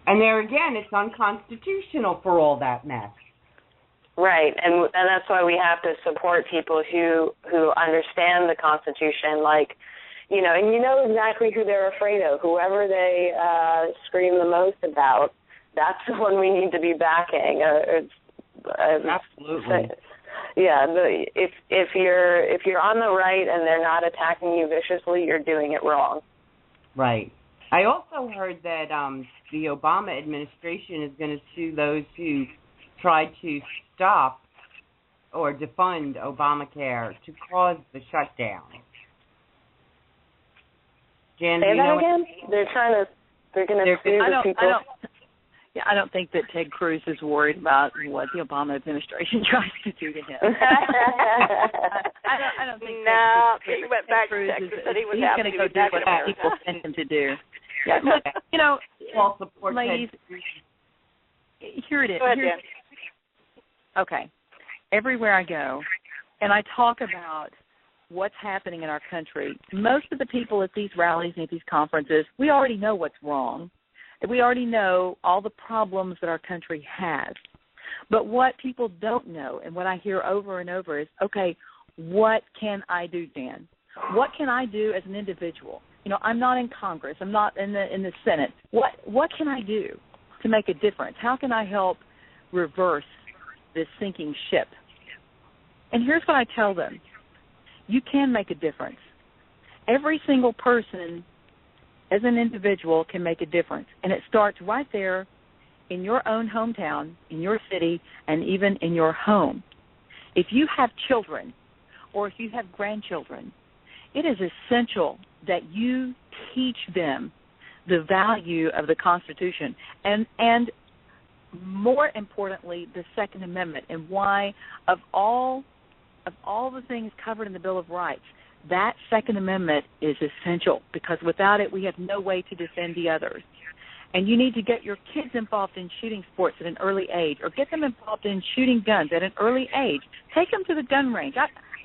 And there again, it's unconstitutional for all that mess. Right, and that's why we have to support people who understand the Constitution, and you know exactly who they're afraid of. Whoever they scream the most about, that's the one we need to be backing. Absolutely. Yeah, if you're on the right and they're not attacking you viciously, you're doing it wrong. Right. I also heard that the Obama administration is going to sue those who tried to stop or defund Obamacare to cause the shutdown. Jan, say that again? They're going to sue the people. I don't think that Ted Cruz is worried about what the Obama administration tries to do to him. I don't think. No, he went back to Texas and he was going to go do what people sent him to do. Yeah, look, ladies, here it is. Go ahead, Jan. Okay. Everywhere I go, and I talk about what's happening in our country, most of the people at these rallies and at these conferences, we already know what's wrong. We already know all the problems that our country has. But what people don't know, and what I hear over and over is, okay, what can I do, Dan? What can I do as an individual? I'm not in Congress. I'm not in the Senate. What can I do to make a difference? How can I help reverse this sinking ship? And here's what I tell them. You can make a difference. Every single person as an individual can make a difference. And it starts right there in your own hometown, in your city, and even in your home, if you have children or if you have grandchildren, it is essential that you teach them the value of the Constitution and more importantly, the Second Amendment, and why of all the things covered in the Bill of Rights, that Second Amendment is essential, because without it, we have no way to defend the others. And you need to get your kids involved in shooting sports at an early age, or get them involved in shooting guns at an early age. Take them to the gun range.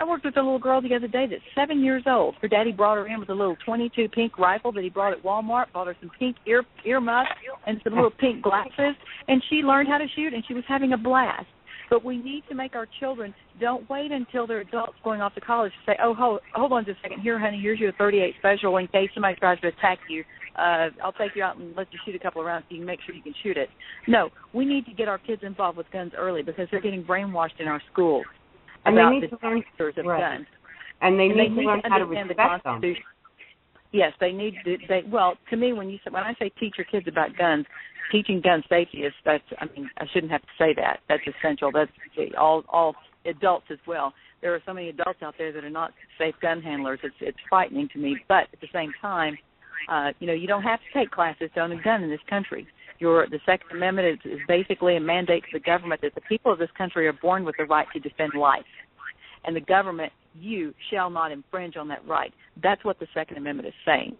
I worked with a little girl the other day that's 7 years old. Her daddy brought her in with a little .22 pink rifle that he brought at Walmart, bought her some pink earmuffs and some little pink glasses, and she learned how to shoot, and she was having a blast. But we need to make our children, don't wait until they're adults going off to college to say, oh, hold on just a second. Here, honey, here's your .38 special in case somebody tries to attack you. I'll take you out and let you shoot a couple of rounds so you can make sure you can shoot it. No, we need to get our kids involved with guns early, because they're getting brainwashed in our schools. And about they need the to learn dangers of guns. And they need to learn to how to understand respect the them. Constitution. Yes, they need to. Well, to me, when I say teach your kids about guns, teaching gun safety I shouldn't have to say that. That's essential. That's all adults as well. There are so many adults out there that are not safe gun handlers. It's frightening to me. But at the same time, you don't have to take classes to own a gun in this country. The Second Amendment is basically a mandate to the government that the people of this country are born with the right to defend life. And the government, you shall not infringe on that right. That's what the Second Amendment is saying.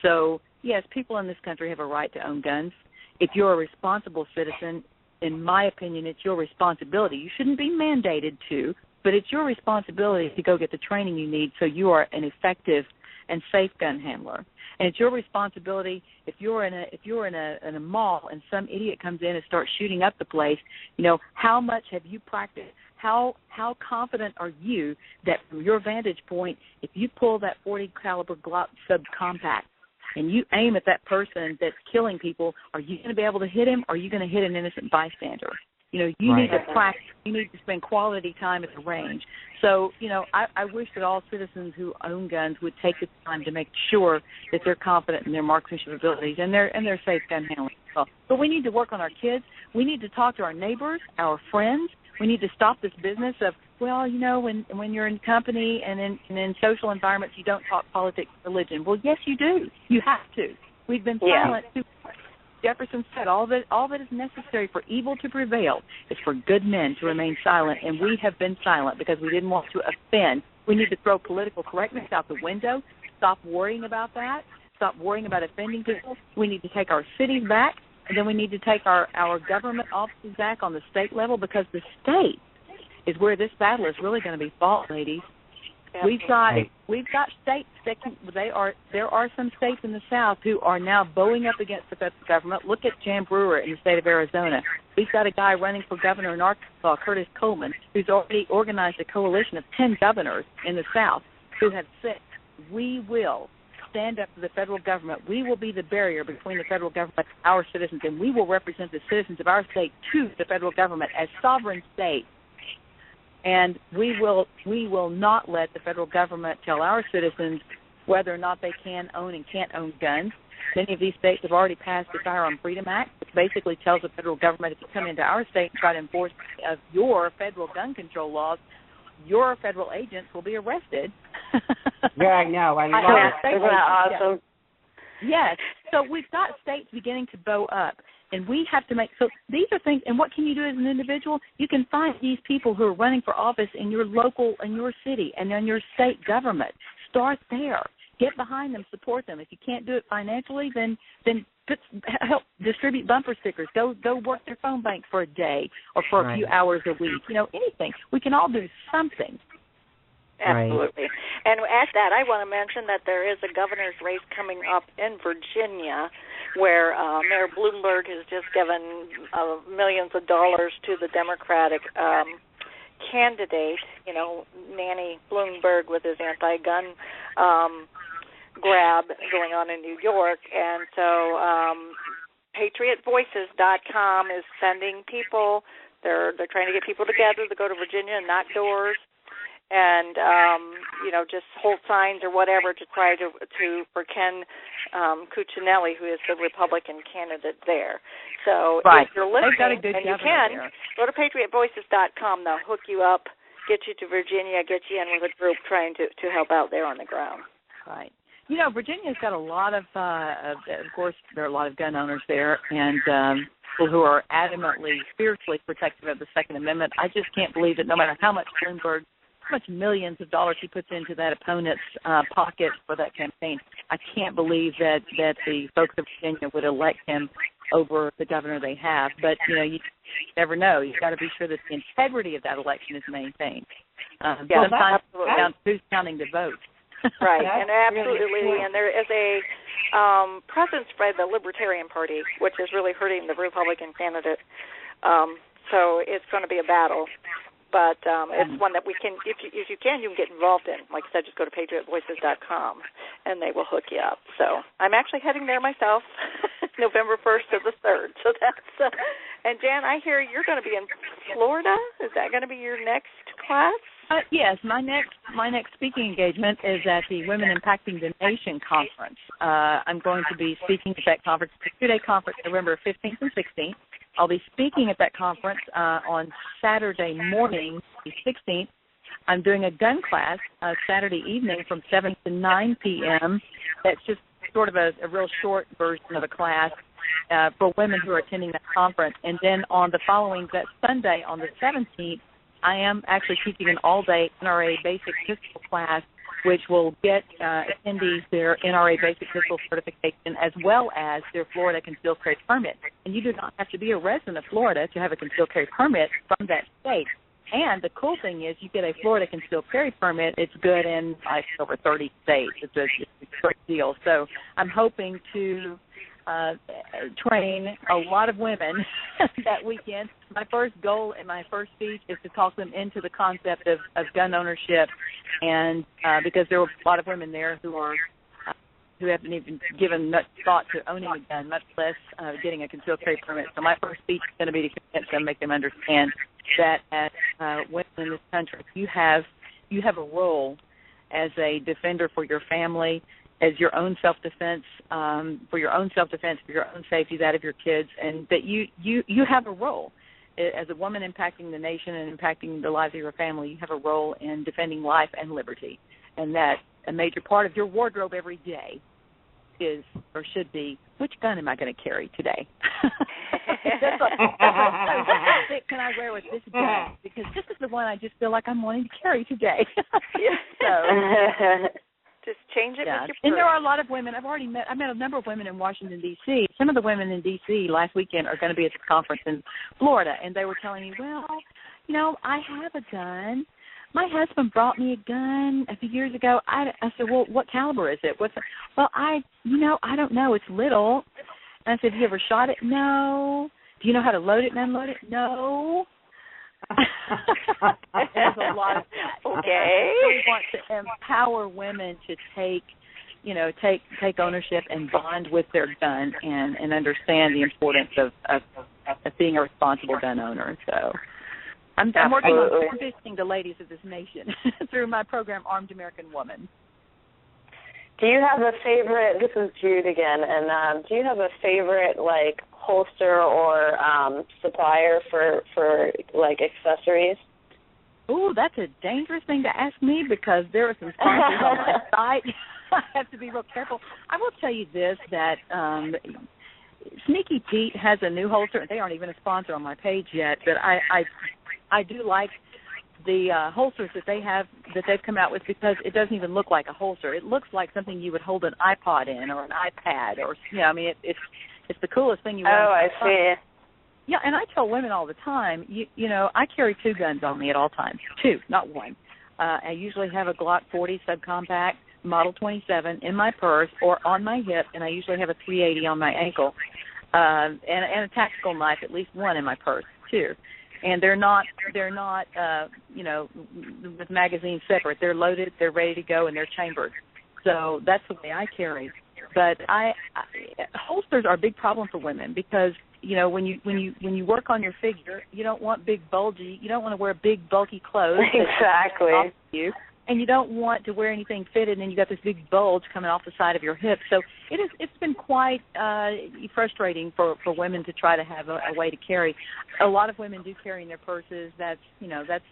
So, yes, people in this country have a right to own guns. If you're a responsible citizen, in my opinion, it's your responsibility. You shouldn't be mandated to, but it's your responsibility to go get the training you need so you are an effective and safe gun handler. And it's your responsibility if you're in a mall and some idiot comes in and starts shooting up the place. How much have you practiced? How confident are you that from your vantage point, if you pull that .40 caliber Glock subcompact and you aim at that person that's killing people, are you going to be able to hit him, or are you going to hit an innocent bystander? You need to practice. You need to spend quality time at the range. So, I wish that all citizens who own guns would take the time to make sure that they're confident in their marksmanship abilities and their safe gun handling as well. But we need to work on our kids. We need to talk to our neighbors, our friends. We need to stop this business of, when you're in company and in social environments, you don't talk politics, religion. Well, yes, you do. You have to. We've been silent too much. Jefferson said, all that is necessary for evil to prevail is for good men to remain silent, and we have been silent because we didn't want to offend. We need to throw political correctness out the window, stop worrying about that, stop worrying about offending people. We need to take our cities back, and then we need to take our government offices back on the state level, because the state is where this battle is really going to be fought, ladies. We've got states that there are some states in the South who are now bowing up against the federal government. Look at Jan Brewer in the state of Arizona. We've got a guy running for governor in Arkansas, Curtis Coleman, who's already organized a coalition of 10 governors in the South who have said, we will stand up to the federal government. We will be the barrier between the federal government and our citizens, and we will represent the citizens of our state to the federal government as sovereign states. And we will not let the federal government tell our citizens whether or not they can own and can't own guns. Many of these states have already passed the Firearm Freedom Act, which basically tells the federal government, if you come into our state and try to enforce your federal gun control laws, your federal agents will be arrested. Yeah, I know. I love it. Isn't that awesome? Yes. So we've got states beginning to bow up. And we have to so these are things, and what can you do as an individual? You can find these people who are running for office in your local, in your city, and in your state government. Start there. Get behind them, support them. If you can't do it financially, then help distribute bumper stickers. Go work their phone bank for a day or for a few hours a week. Anything. We can all do something. Absolutely. And at that, I want to mention that there is a governor's race coming up in Virginia where Mayor Bloomberg has just given millions of dollars to the Democratic candidate, Nanny Bloomberg with his anti-gun grab going on in New York. And so PatriotVoices.com is sending people, they're trying to get people together to go to Virginia and knock doors and just hold signs or whatever to try to for Ken Cuccinelli, who is the Republican candidate there. So if you're listening, and you can, go to PatriotVoices.com. They'll hook you up, get you to Virginia, get you in with a group trying to help out there on the ground. Right. Virginia's got a lot of course, there are a lot of gun owners there, and people who are adamantly, fiercely protective of the Second Amendment. I just can't believe that no matter how much Bloomberg, how much millions of dollars he puts into that opponent's pocket for that campaign, I can't believe that the folks of Virginia would elect him over the governor they have. But, you never know. You've got to be sure that the integrity of that election is maintained. Sometimes down to who's counting the votes. Right, and absolutely, really, and there is a presence by the Libertarian Party, which is really hurting the Republican candidate. So it's going to be a battle, but it's one that we can, if you can get involved in. Like I said, just go to PatriotVoices.com, and they will hook you up. So I'm actually heading there myself, November 1st to the 3rd. So that's, and Jan, I hear you're going to be in Florida. Is that going to be your next class? Yes, my next speaking engagement is at the Women Impacting the Nation conference. I'm going to be speaking at that conference. It's a 2-day conference, November 15th and 16th. I'll be speaking at that conference on Saturday morning, the 16th. I'm doing a gun class Saturday evening from 7 to 9 p.m. That's just sort of a real short version of a class for women who are attending that conference. And then on the following, that Sunday on the 17th, I am actually teaching an all-day NRA basic pistol class, which will get attendees their NRA basic pistol certification as well as their Florida concealed carry permit. And you do not have to be a resident of Florida to have a concealed carry permit from that state. And the cool thing is you get a Florida concealed carry permit. It's good in over 30 states. It's a great deal. So I'm hoping to train a lot of women that weekend. My first goal in my first speech is to talk them into the concept of gun ownership, and because there were a lot of women there who haven't even given much thought to owning a gun, much less getting a concealed carry permit. So my first speech is going to be to convince them, make them understand that as women in this country, you have a role as a defender for your family, as your own self-defense, for your own safety, that of your kids, and that you have a role. As a woman impacting the nation and impacting the lives of your family, you have a role in defending life and liberty, and that a major part of your wardrobe every day is, or should be, which gun am I going to carry today? What outfit can I wear with this gun? Because this is the one I just feel like I'm wanting to carry today. So just change it with your purse. And there are a lot of women. I met a number of women in Washington, D.C. Some of the women in D.C. last weekend are going to be at the conference in Florida, and they were telling me, well, I have a gun. My husband brought me a gun a few years ago. I said, well, what caliber is it? Well, I don't know. It's little. And I said, have you ever shot it? No. Do you know how to load it and unload it? No. There's a lot of that. Okay. I really want to empower women to take ownership and bond with their gun and understand the importance of being a responsible gun owner. So I'm working on convincing the ladies of this nation through my program, Armed American Woman. Do you have a favorite? This is Jude again. And do you have a favorite holster or supplier for accessories? Ooh, that's a dangerous thing to ask me because there are some sponsors on my site. I have to be real careful. I will tell you this, that Sneaky Pete has a new holster. They aren't even a sponsor on my page yet, but I do like the holsters that they've come out with because it doesn't even look like a holster. It looks like something you would hold an iPod in or an iPad or it's the coolest thing you want. Oh, I see. Yeah, and I tell women all the time, I carry 2 guns on me at all times. 2, not 1. I usually have a Glock 40 subcompact Model 27 in my purse or on my hip, and I usually have a .380 on my ankle, and a tactical knife, at least 1 in my purse too. And they're not with magazines separate. They're loaded, they're ready to go, and they're chambered. So that's the way I carry. But holsters are a big problem for women because when you work on your figure, you don't want big bulgy. You don't want to wear big bulky clothes. Exactly. You, and you don't want to wear anything fitted, and you got this big bulge coming off the side of your hip. So it's been quite frustrating for women to try to have a way to carry. A lot of women do carry in their purses. That's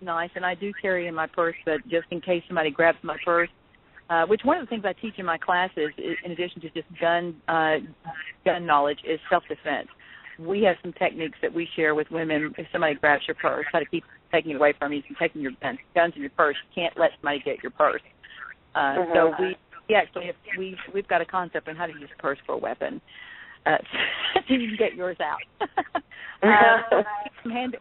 nice, and I do carry in my purse, but just in case somebody grabs my purse. Which one of the things I teach in my classes, in addition to just gun knowledge, is self-defense. We have some techniques that we share with women. If somebody grabs your purse, how to keep taking it away from you and taking your guns in your purse. You can't let somebody get your purse. So we actually we've got a concept on how to use a purse for a weapon, so you can get yours out.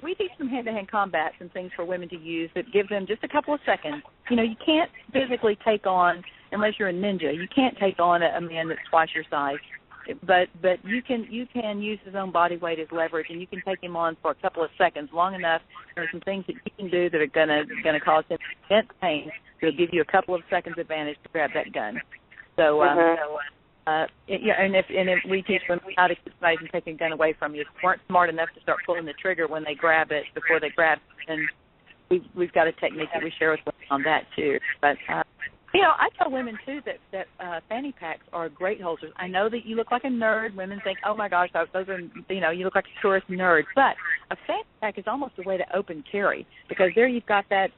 We teach some hand-to-hand combats and things for women to use that give them just a couple of seconds. You can't physically take on, unless you're a ninja, you can't take on a man that's twice your size. But you can use his own body weight as leverage, and you can take him on for a couple of seconds, long enough. There are some things that you can do that are gonna cause him intense pain. It'll give you a couple of seconds advantage to grab that gun. So. And if we teach women how to keep somebody from taking a gun away from you, if they weren't smart enough to start pulling the trigger when they grab it before they grab it, and we've got a technique that we share with women on that too. But I tell women too that fanny packs are great holsters. I know that you look like a nerd. Women think, oh my gosh, those are you look like a tourist nerd. But a fanny pack is almost a way to open carry, because there you've got that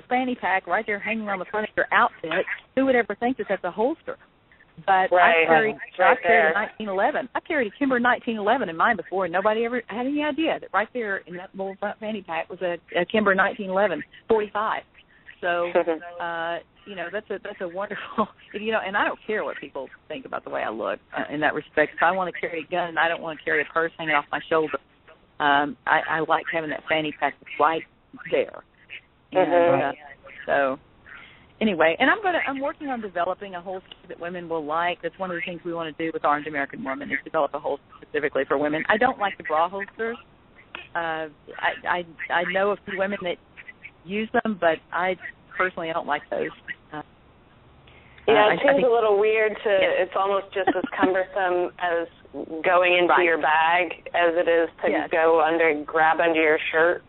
fanny pack right there hanging on the front of your outfit. Who would ever think that that's a holster? But I carried a 1911. I carried a Kimber 1911 in mine before, and nobody ever had any idea that right there in that little front fanny pack was a Kimber 1911 45. So, that's a wonderful, and I don't care what people think about the way I look in that respect. If I want to carry a gun, I don't want to carry a purse hanging off my shoulder. I like having that fanny pack right there. And, so. Anyway, and I'm working on developing a holster that women will like. That's one of the things we want to do with Armed American Woman, is develop a holster specifically for women. I don't like the bra holsters. I know a few women that use them, but I personally don't like those. It seems a little weird it's almost just as cumbersome as going into your bag as it is to grab under your shirt.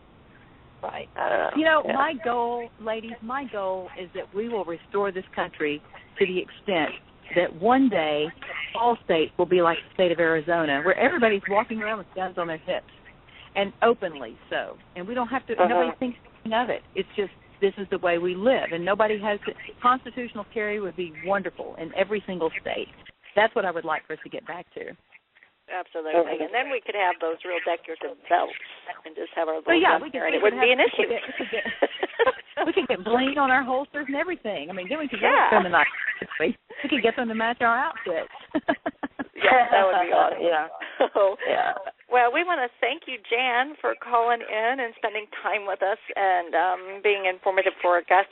Right. My goal, ladies, is that we will restore this country to the extent that one day all states will be like the state of Arizona, where everybody's walking around with guns on their hips, and openly so. And we don't have to, nobody thinks of it. It's just, this is the way we live. And nobody has, constitutional carry would be wonderful in every single state. That's what I would like for us to get back to. Absolutely. And then we could have those real decorative belts and just have our little it wouldn't be an issue. We could get bling on our holsters and everything. I mean, then we could get them we could get them to match our outfits. That would be awesome. Well, we want to thank you, Jan, for calling in and spending time with us and being informative for our guests.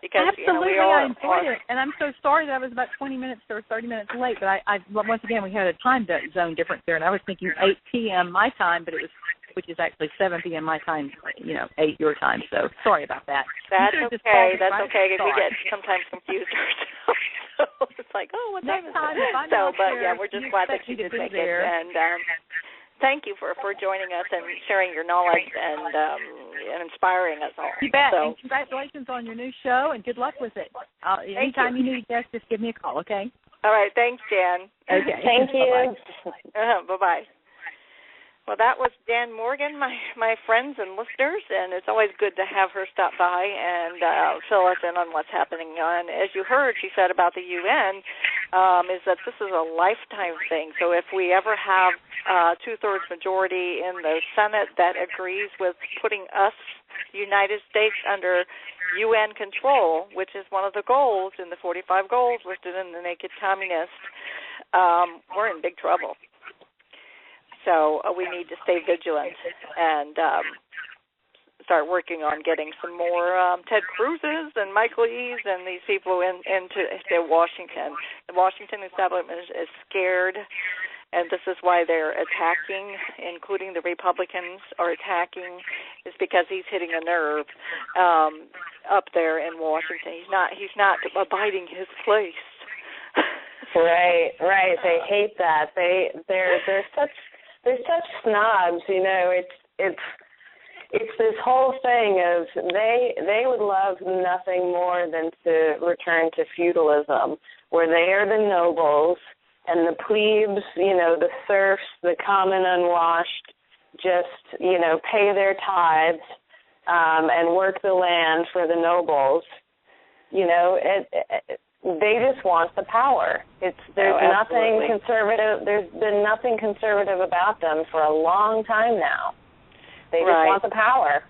Because, absolutely, I enjoyed it, and I'm so sorry that I was about 20 minutes or 30 minutes late. But I once again, we had a time zone difference there, and I was thinking 8 p.m. my time, but it was, which is actually 7 p.m. my time, 8 your time. So sorry about that. That's okay. That's okay. We get sometimes confused ourselves. So it's like, what's next time? We're just glad that you did make it, and thank you for joining us and sharing your knowledge and inspiring us all. You bet. And congratulations on your new show, and good luck with it. Anytime you need a guest, just give me a call, okay? All right. Thanks, Jan. Okay. Thank you. Bye-bye. Well, that was Jan Morgan, my friends and listeners, and it's always good to have her stop by and fill us in on what's happening. And as you heard, she said about the UN, is that this is a lifetime thing. So if we ever have two-thirds majority in the Senate that agrees with putting us, the United States, under UN control, which is one of the goals in the 45 goals listed in the Naked Communist, we're in big trouble. So we need to stay vigilant and start working on getting some more Ted Cruz's and Mike Lee's and these people into Washington. The Washington establishment is scared, and this is why they're attacking, including the Republicans are attacking, is because he's hitting a nerve up there in Washington. He's not abiding his place. Right. They hate that. They're such they're such snobs, you know. It's this whole thing of they would love nothing more than to return to feudalism, where they are the nobles and the plebes, you know, the serfs, the common unwashed, just, you know, pay their tithes and work the land for the nobles. You know, they just want the power. There's nothing conservative. There's been nothing conservative about them for a long time now. They just want the power.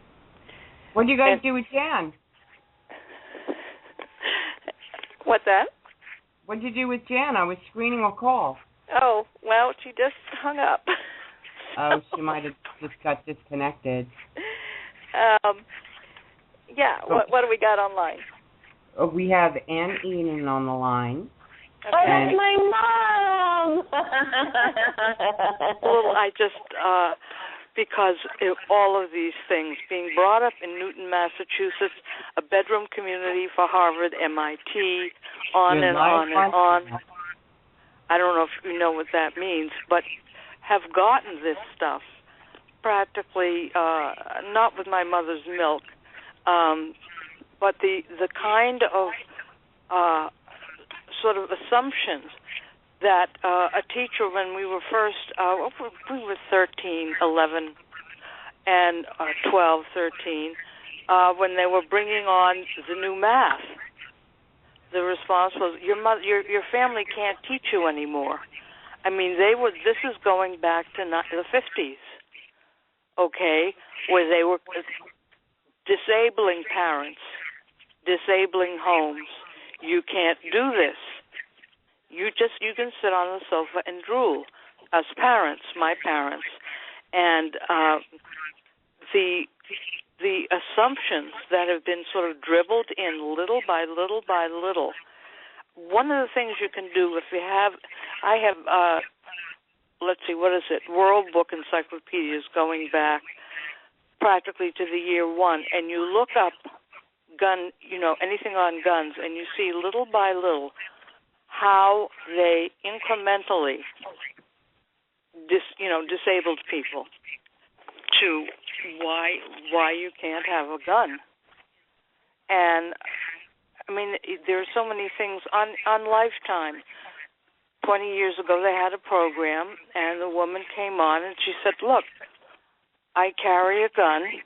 What do you guys do with Jan? What's that? What did you do with Jan? I was screening a call. Oh, well, she just hung up. Oh, she might have just got disconnected. Yeah, what do we got online? We have Ann Eden on the line. Okay. Oh, that's my mom! Well, I just, because all of these things, being brought up in Newton, Massachusetts, a bedroom community for Harvard, MIT, on and on and on. I don't know if you know what that means, but have gotten this stuff practically, not with my mother's milk, but the kind of sort of assumptions that a teacher, when we were first, we were 13, 11, and 12, 13, when they were bringing on the new math, the response was, your family can't teach you anymore. I mean, this is going back to the 50s, okay, where they were disabling parents, disabling homes. You can't do this. You can sit on the sofa and drool. Us parents, my parents, and the assumptions that have been sort of dribbled in little by little by little. One of the things you can do I have let's see, what is it? World Book encyclopedias going back practically to the year 1, and you look up anything on guns, and you see little by little how they incrementally disabled people to why you can't have a gun. And I mean, there are so many things on Lifetime. 20 years ago, they had a program, and the woman came on, and she said, look, I carry a gun.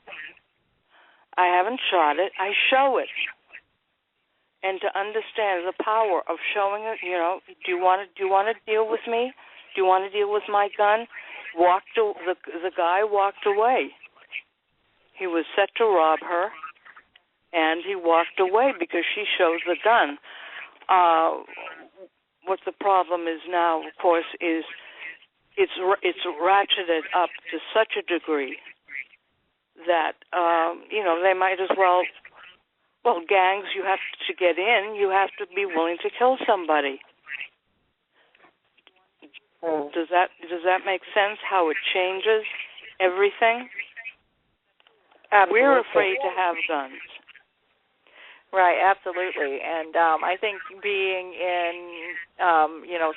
I haven't shot it. I show it. And to understand the power of showing it, do you want to deal with me? Do you want to deal with my gun? The guy walked away. He was set to rob her, and he walked away because she shows the gun. What the problem is now, of course, is it's ratcheted up to such a degree that they might as well. Well, gangs, you have to get in. You have to be willing to kill somebody. Does that make sense? How it changes everything? Absolutely. We're afraid to have guns. Right, absolutely. And I think being in,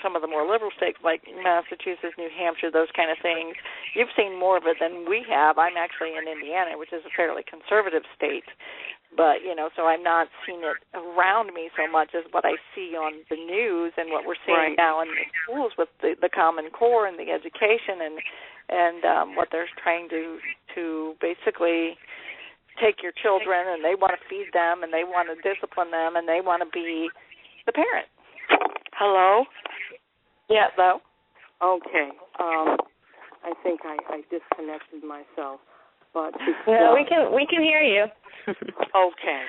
some of the more liberal states like Massachusetts, New Hampshire, those kind of things, you've seen more of it than we have. I'm actually in Indiana, which is a fairly conservative state. But, so I'm not seeing it around me so much as what I see on the news and what we're seeing now in the schools with the Common Core and the education and what they're trying to basically take your children, and they want to feed them, and they want to discipline them, and they want to be the parent. Hello? Yeah. Hello? Okay. I think I disconnected myself. But no, we can hear you. Okay.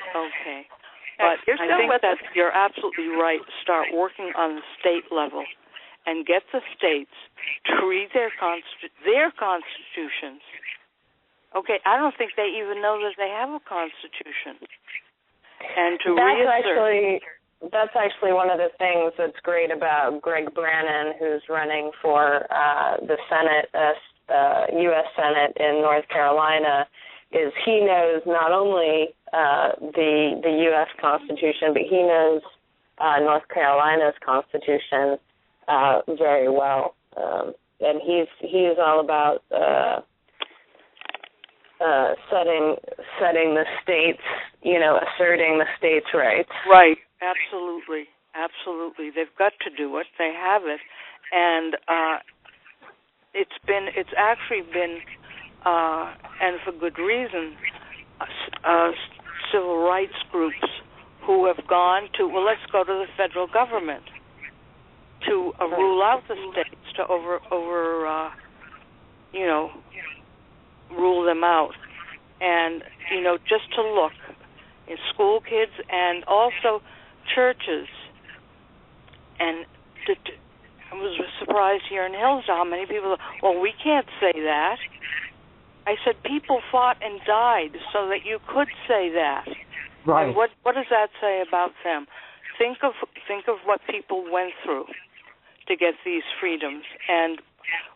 But I think that you're absolutely right. Start working on the state level and get the states to read their constitutions. Okay, I don't think they even know that they have a constitution. And to reassert. That's actually one of the things that's great about Greg Brannon, who's running for the Senate, U.S. Senate in North Carolina, is he knows not only the U.S. Constitution, but he knows North Carolina's Constitution very well. and he's all about setting the states, asserting the states' rights. Right. Absolutely. Absolutely. They've got to do it. They have it, and it's actually been, and for good reason, civil rights groups who have gone to, well, let's go to the federal government to rule out the states, to rule them out. And, just to look in school kids and also churches. And I was surprised here in Hillsdale how many people, well, we can't say that. I said people fought and died so that you could say that. Right. And what does that say about them? Think of what people went through to get these freedoms. And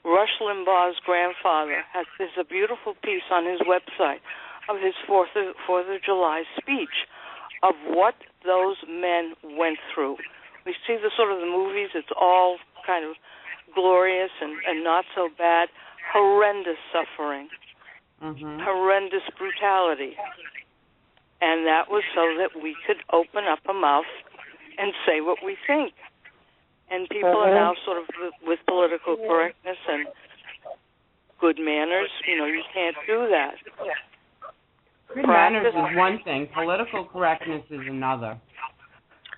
Rush Limbaugh's grandfather has a beautiful piece on his website of his 4th of July speech of what those men went through. We see the sort of the movies, it's all kind of glorious and not so bad. Horrendous suffering, horrendous brutality. And that was so that we could open up a mouth and say what we think. And people are now sort of, with political correctness and good manners, you can't do that. Good manners is one thing. Political correctness is another.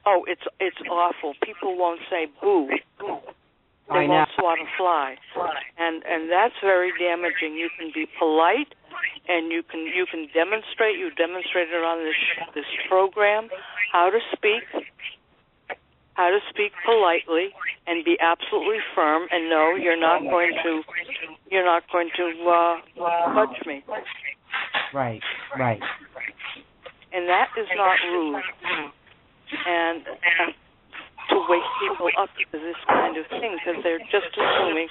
Oh, it's awful. People won't say boo. They won't swat a fly. And that's very damaging. You can be polite, and you can demonstrate. You demonstrated on this program how to speak politely and be absolutely firm. And no, you're not going to budge me. Right. And that is not rude. And to wake people up to this kind of thing, because they're just assuming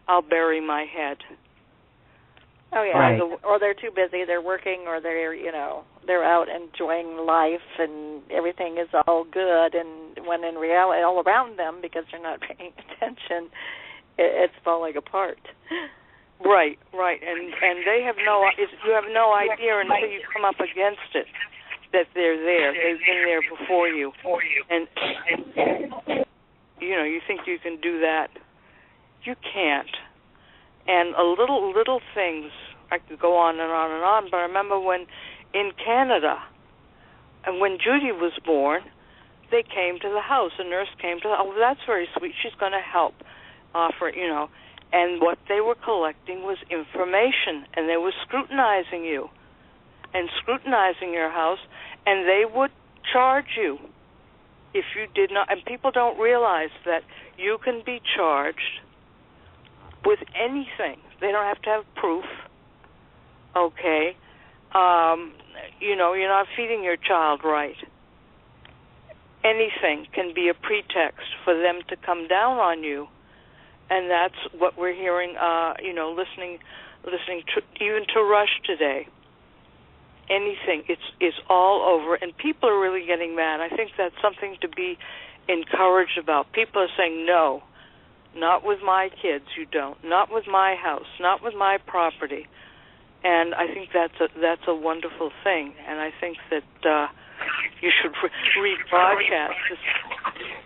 I'll bury my head. Oh yeah, right. Or they're too busy. They're working, or they're out enjoying life, and everything is all good. And when in reality, all around them, because they're not paying attention, it's falling apart. Right, and they have you have no idea until you come up against it that they're there. They've been there before you, and you think you can do that. You can't. And little things, I could go on and on and on, but I remember when in Canada, and when Judy was born, they came to the house. A nurse came to well, that's very sweet. She's going to help offer, And what they were collecting was information, and they were scrutinizing you and scrutinizing your house, and they would charge you if you did not. And people don't realize that you can be charged with anything. They don't have to have proof. Okay. You're not feeding your child right. Anything can be a pretext for them to come down on you. And that's what we're hearing, listening to, even to Rush today. Anything, it's all over, and people are really getting mad. I think that's something to be encouraged about. People are saying, no, not with my kids, you don't. Not with my house, not with my property. And I think that's a wonderful thing. And I think that you should read broadcasts,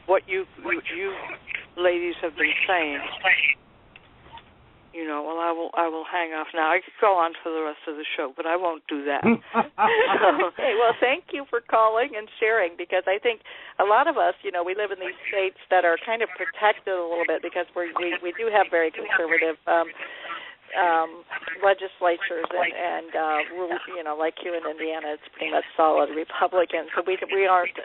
what you ladies have been saying. Well, I will hang off now. I could go on for the rest of the show, but I won't do that. Okay, well, thank you for calling and sharing, because I think a lot of us, we live in these states that are kind of protected a little bit because we do have very conservative legislatures and rules, like here in Indiana, it's pretty much solid Republican. So we aren't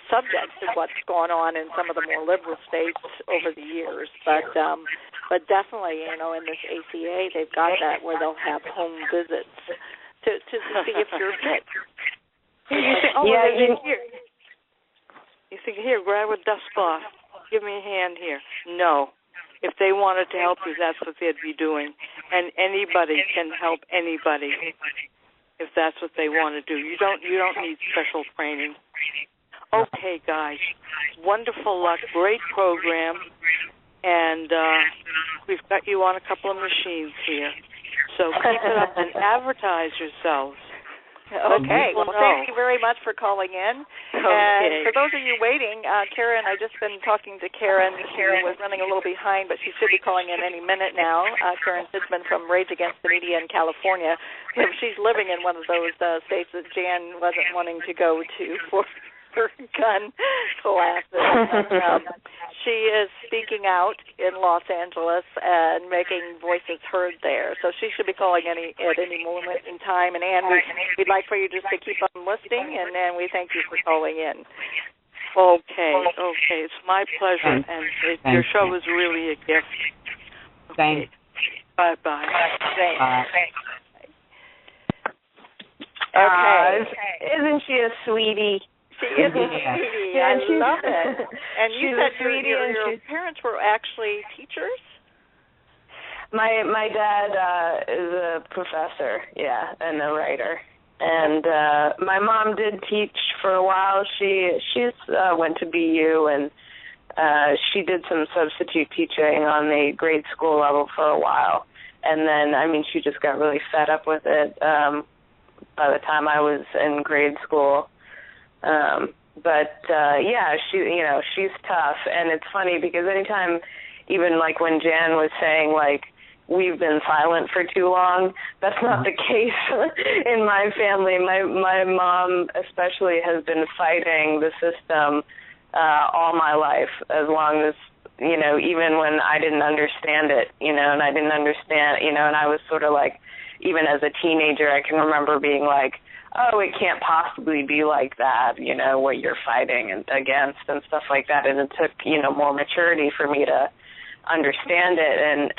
subject to what's gone on in some of the more liberal states over the years. But definitely, in this ACA, they've got that where they'll have home visits to see if you're fit. You think, here, grab a dust cloth, give me a hand here. No. If they wanted to help you, that's what they'd be doing. And anybody can help anybody if that's what they want to do. You don't need special training. Okay, guys. Wonderful luck. Great program. and we've got you on a couple of machines here. So keep it up and advertise yourselves. Okay. Well, thank you very much for calling in. And for those of you waiting, Karen, I've just been talking to Karen. She was running a little behind, but she should be calling in any minute now. Karen Seigemund from Rage Against the Media in California. She's living in one of those states that Jan wasn't wanting to go to for her gun classes. She is speaking out in Los Angeles and making voices heard there. So she should be calling at any moment in time. And Ann, we'd like for you just to keep on listening, and we thank you for calling in. Okay. It's my pleasure, and your show is really a gift. Thanks. Bye-bye. Bye. Okay. Isn't she a sweetie? She is a sweetie. I love it. And you said your parents were actually teachers? My dad is a professor, and a writer. And my mom did teach for a while. She went to BU, and she did some substitute teaching on the grade school level for a while. And then, she just got really fed up with it by the time I was in grade school. She's tough, and it's funny because anytime, even like when Jan was saying like we've been silent for too long, that's not the case in my family. My mom especially has been fighting the system all my life, as long as even when I didn't understand it, and I didn't understand, and I was sort of like, even as a teenager, I can remember being like, oh, it can't possibly be like that, what you're fighting against and stuff like that. And it took, more maturity for me to understand it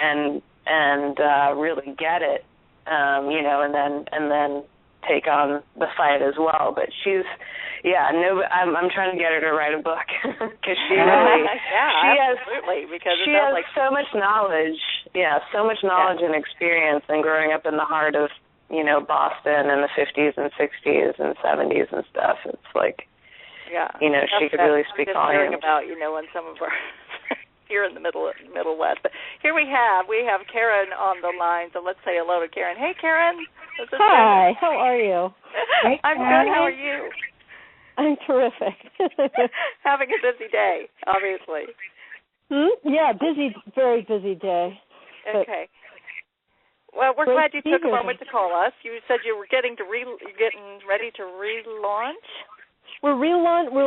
and really get it, and then take on the fight as well. But she's, I'm trying to get her to write a book because she really, she has like so much knowledge, and experience, and growing up in the heart of, Boston in the 50s and 60s and 70s and stuff. It's like, she could really speak volumes. About, on some of our here in the Middle West. But here we have Karen on the line, so let's say hello to Karen. Hey, Karen. Hi, how are you? I'm good. How are you? I'm terrific. Having a busy day, obviously. Yeah, busy, very busy day. Okay. Well, we're glad you took a moment to call us. You said you were getting ready to relaunch. We're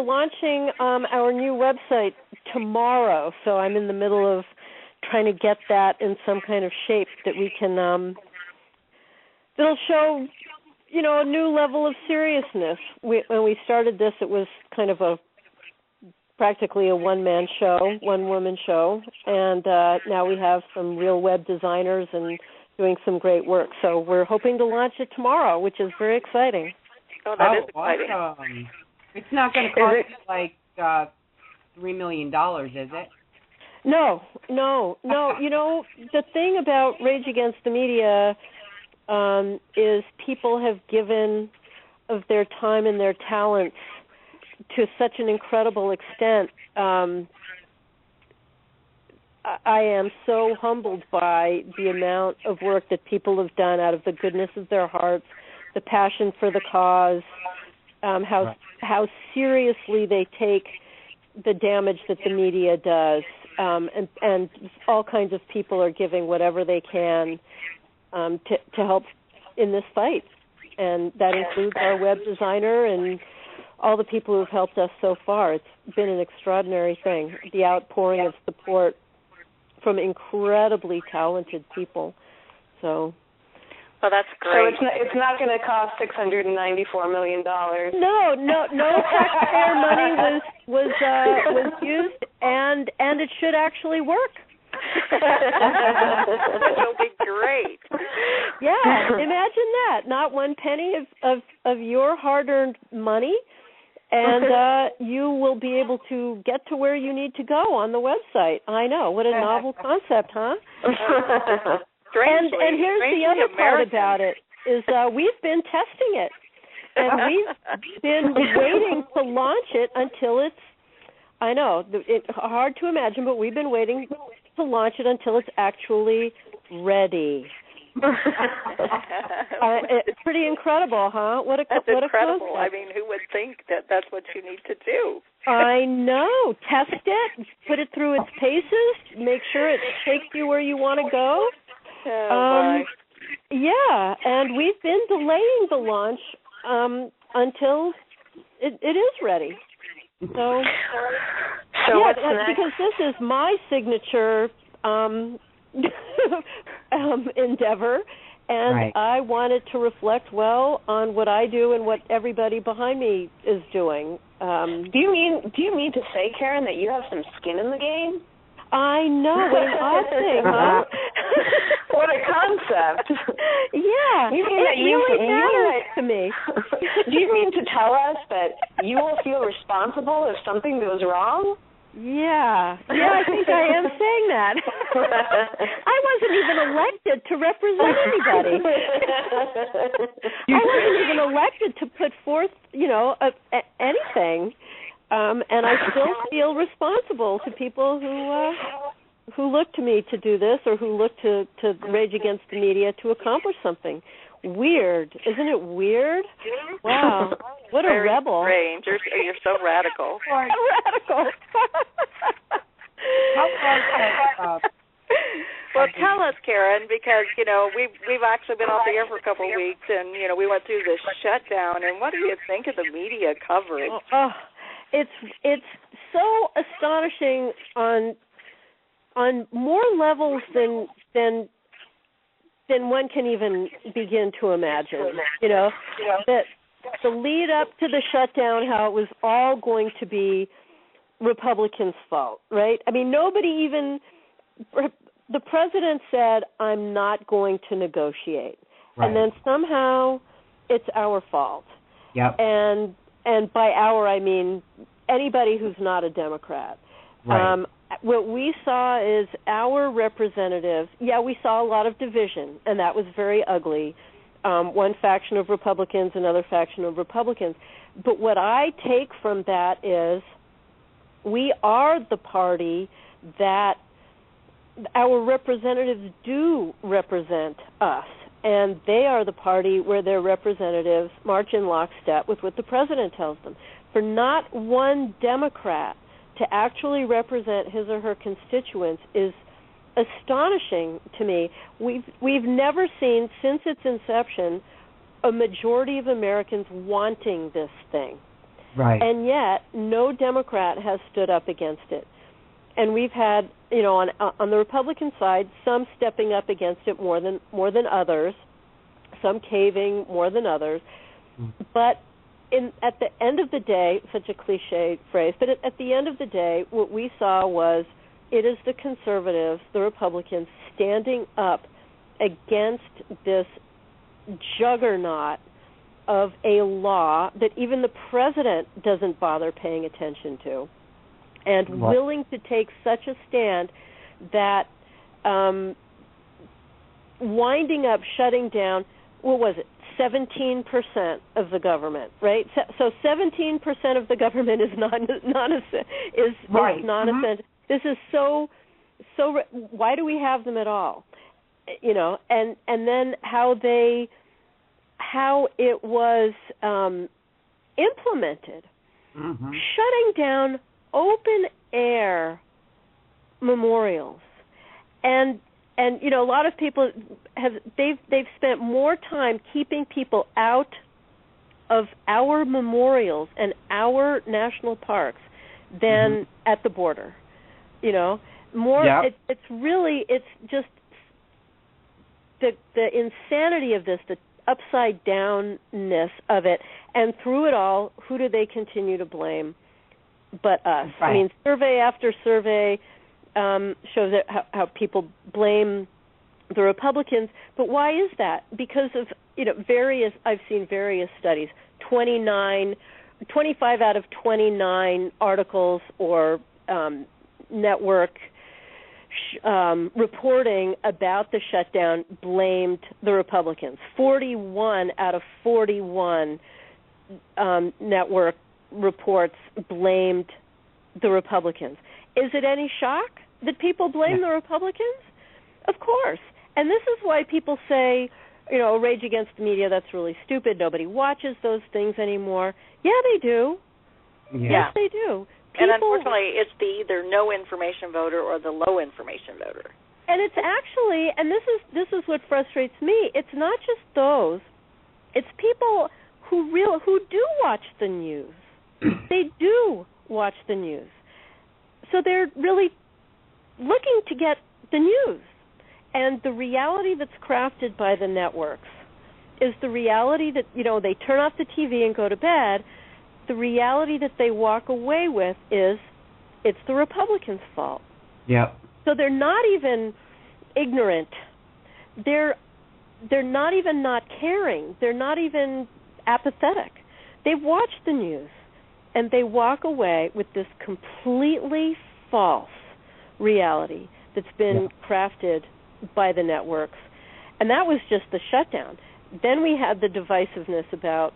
launching our new website tomorrow, so I'm in the middle of trying to get that in some kind of shape that we can that'll show, a new level of seriousness. When we started this, it was kind of practically a one-woman show, and now we have some real web designers and doing some great work. So we're hoping to launch it tomorrow, which is very exciting. Oh, that is exciting. Awesome. It's not going to cost like $3 million, is it? No. The thing about Rage Against the Media is people have given of their time and their talents to such an incredible extent. I am so humbled by the amount of work that people have done out of the goodness of their hearts, the passion for the cause, how seriously they take the damage that the media does, and all kinds of people are giving whatever they can to help in this fight, and that includes our web designer and all the people who've helped us so far. It's been an extraordinary thing, the outpouring of support from incredibly talented people. So, well, that's great. So it's not going to cost $694 million. No taxpayer money was used, and it should actually work. It'll be great. Yeah, imagine that. Not one penny of your hard-earned money, and you will be able to get to where you need to go on the website. I know. What a novel concept, huh? And here's the other part about it, is we've been testing it. And we've been waiting to launch it until it's, I know, it's hard to imagine, but we've been waiting to launch it until it's actually ready. It's pretty incredible, huh? What a incredible. concept. I mean, who would think that that's what you need to do? I know. Test it, put it through its paces, make sure it takes you where you want to go. Yeah, and we've been delaying the launch until it is ready. So what's next? Because this is my signature endeavor, and I wanted to reflect well on what I do and what everybody behind me is doing. Do you mean to say, Karen, that you have some skin in the game? I know, what an odd thing, huh? What a concept. Yeah, you mean it really matters to me. Do you mean to tell us that you will feel responsible if something goes wrong? Yeah, I think I am saying that. I wasn't even elected to represent anybody. I wasn't even elected to put forth, anything. And I still feel responsible to people who look to me to do this, or who look to Rage Against the Media to accomplish something. Weird, isn't it weird? Wow, what a Very rebel! Strange. You're so radical. Radical. Well, tell us, Karen, because we've actually been off the air for a couple of weeks, and we went through this shutdown. And what do you think of the media coverage? It's so astonishing on more levels than one can even begin to imagine. That the lead up to the shutdown, how it was all going to be Republicans' fault, right? I mean, the president said, I'm not going to negotiate. Right. And then somehow it's our fault. Yep. And by our, I mean anybody who's not a Democrat. Right. What we saw is our representatives, we saw a lot of division, and that was very ugly. One faction of Republicans, another faction of Republicans. But what I take from that is we are the party that our representatives do represent us, and they are the party where their representatives march in lockstep with what the president tells them. For not one Democrat to actually represent his or her constituents is astonishing to me. We've never seen, since its inception, a majority of Americans wanting this thing. Right. And yet, no Democrat has stood up against it. And we've had, on the Republican side, some stepping up against it more than others, some caving more than others. But at the end of the day, such a cliche phrase, but at the end of the day, what we saw was it is the conservatives, the Republicans, standing up against this juggernaut of a law that even the president doesn't bother paying attention to, and willing to take such a stand that winding up shutting down, what was it, 17% of the government, right? So 17% of the government is non-essential. This is so. Why do we have them at all? And then how it was implemented, shutting down open air memorials, and a lot of people they've spent more time keeping people out of our memorials and our national parks than at the border. More. Yep. It's just the insanity of this, the upside downness of it, and through it all, who do they continue to blame but us? Right. I mean, survey after survey shows that how people blame the Republicans, but why is that? Because of I've seen various studies, 25 out of 29 articles or network reporting about the shutdown blamed the Republicans. 41 out of 41 network reports blamed the Republicans. Is it any shock that people blame the Republicans? Of course. And this is why people say, Rage Against the Media, that's really stupid. Nobody watches those things anymore. Yeah, they do. Yeah. Yes, they do. And unfortunately, it's the either no information voter or the low information voter. And it's actually, and this is what frustrates me. It's not just those. It's people who do watch the news. They do watch the news. So they're really looking to get the news. And the reality that's crafted by the networks is the reality that, they turn off the TV and go to bed. The reality that they walk away with is it's the Republicans' fault. Yep. So they're not even ignorant. They're not even not caring. They're not even apathetic. They've watched the news, and they walk away with this completely false reality that's been crafted by the networks. And that was just the shutdown. Then we had the divisiveness about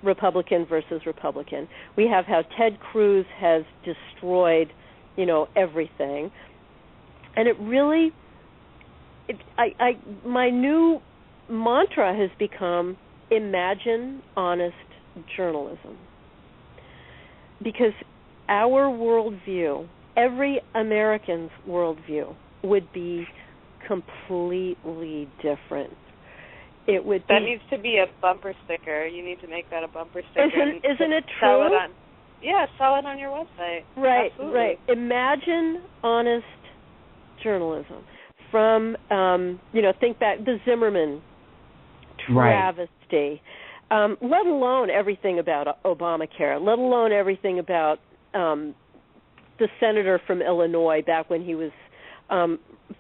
Republican versus Republican. We have how Ted Cruz has destroyed, everything. And it really, my new mantra has become imagine honest journalism. Because our worldview, every American's worldview, would be completely different. It would that needs to be a bumper sticker. You need to make that a bumper sticker. Isn't it true? Sell it on your website. Right, Absolutely. right. Imagine honest journalism. From, think back, the Zimmerman travesty, let alone everything about Obamacare, let alone everything about the senator from Illinois back when he was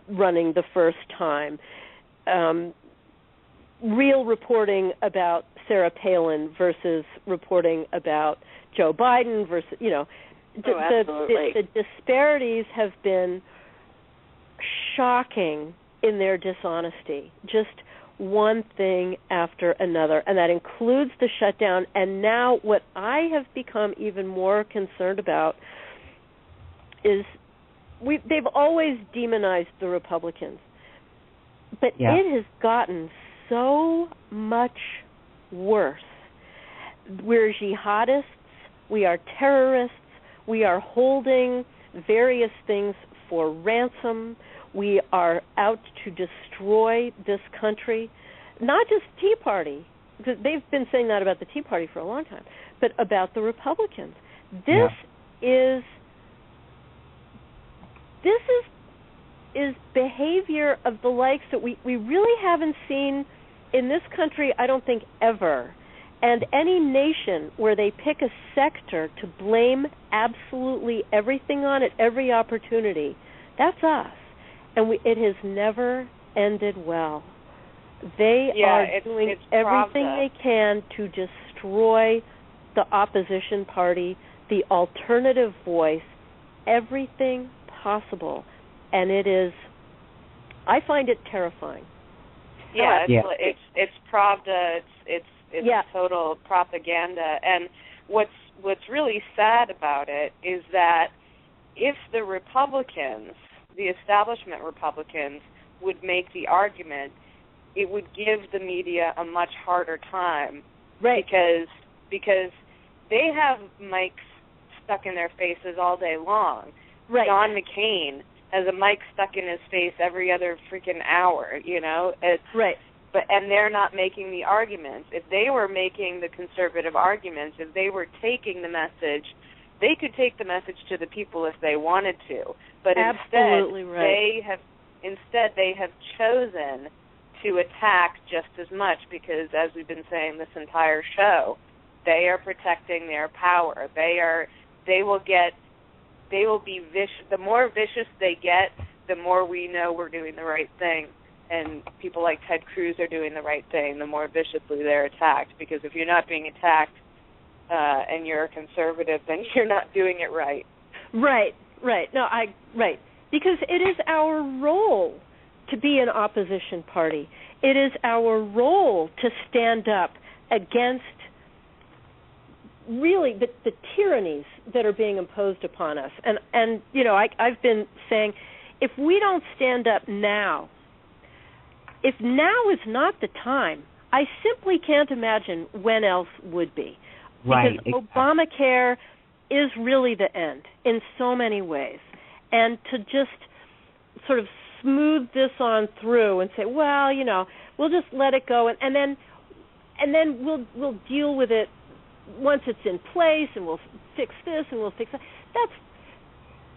running the first time. Real reporting about Sarah Palin versus reporting about Joe Biden versus, the disparities have been shocking in their dishonesty. Just one thing after another, and that includes the shutdown. And now what I have become even more concerned about is they've always demonized the Republicans, but it has gotten so much worse. We're jihadists, we are terrorists, we are holding various things for ransom, we are out to destroy this country, not just Tea Party, because they've been saying that about the Tea Party for a long time, but about the Republicans. This is behavior of the likes that we really haven't seen in this country, I don't think, ever. And any nation where they pick a sector to blame absolutely everything on at every opportunity, that's us. And it has never ended well. They are doing everything they can to destroy the opposition party, the alternative voice, everything possible. And it is, I find it terrifying. It's Pravda. It's total propaganda. And what's really sad about it is that if the Republicans, the establishment Republicans, would make the argument, it would give the media a much harder time. Right. Because they have mics stuck in their faces all day long. Right. John McCain has a mic stuck in his face every other freaking hour, Right. And they're not making the arguments. If they were making the conservative arguments, if they were taking the message, they could take the message to the people if they wanted to. But instead they have chosen to attack just as much because, as we've been saying this entire show, they are protecting their power. They will be vicious. The more vicious they get, the more we know we're doing the right thing. And people like Ted Cruz are doing the right thing, the more viciously they're attacked. Because if you're not being attacked and you're a conservative, then you're not doing it right. Right. Right. Because it is our role to be an opposition party. It is our role to stand up against really the tyrannies that are being imposed upon us. And you know, I've been saying, if we don't stand up now, if now is not the time, I simply can't imagine when else would be. Right. Because Obamacare is really the end in so many ways. And to just sort of smooth this on through and say, well, you know, we'll just let it go, and then we'll deal with it once it's in place, and we'll fix this and we'll fix that.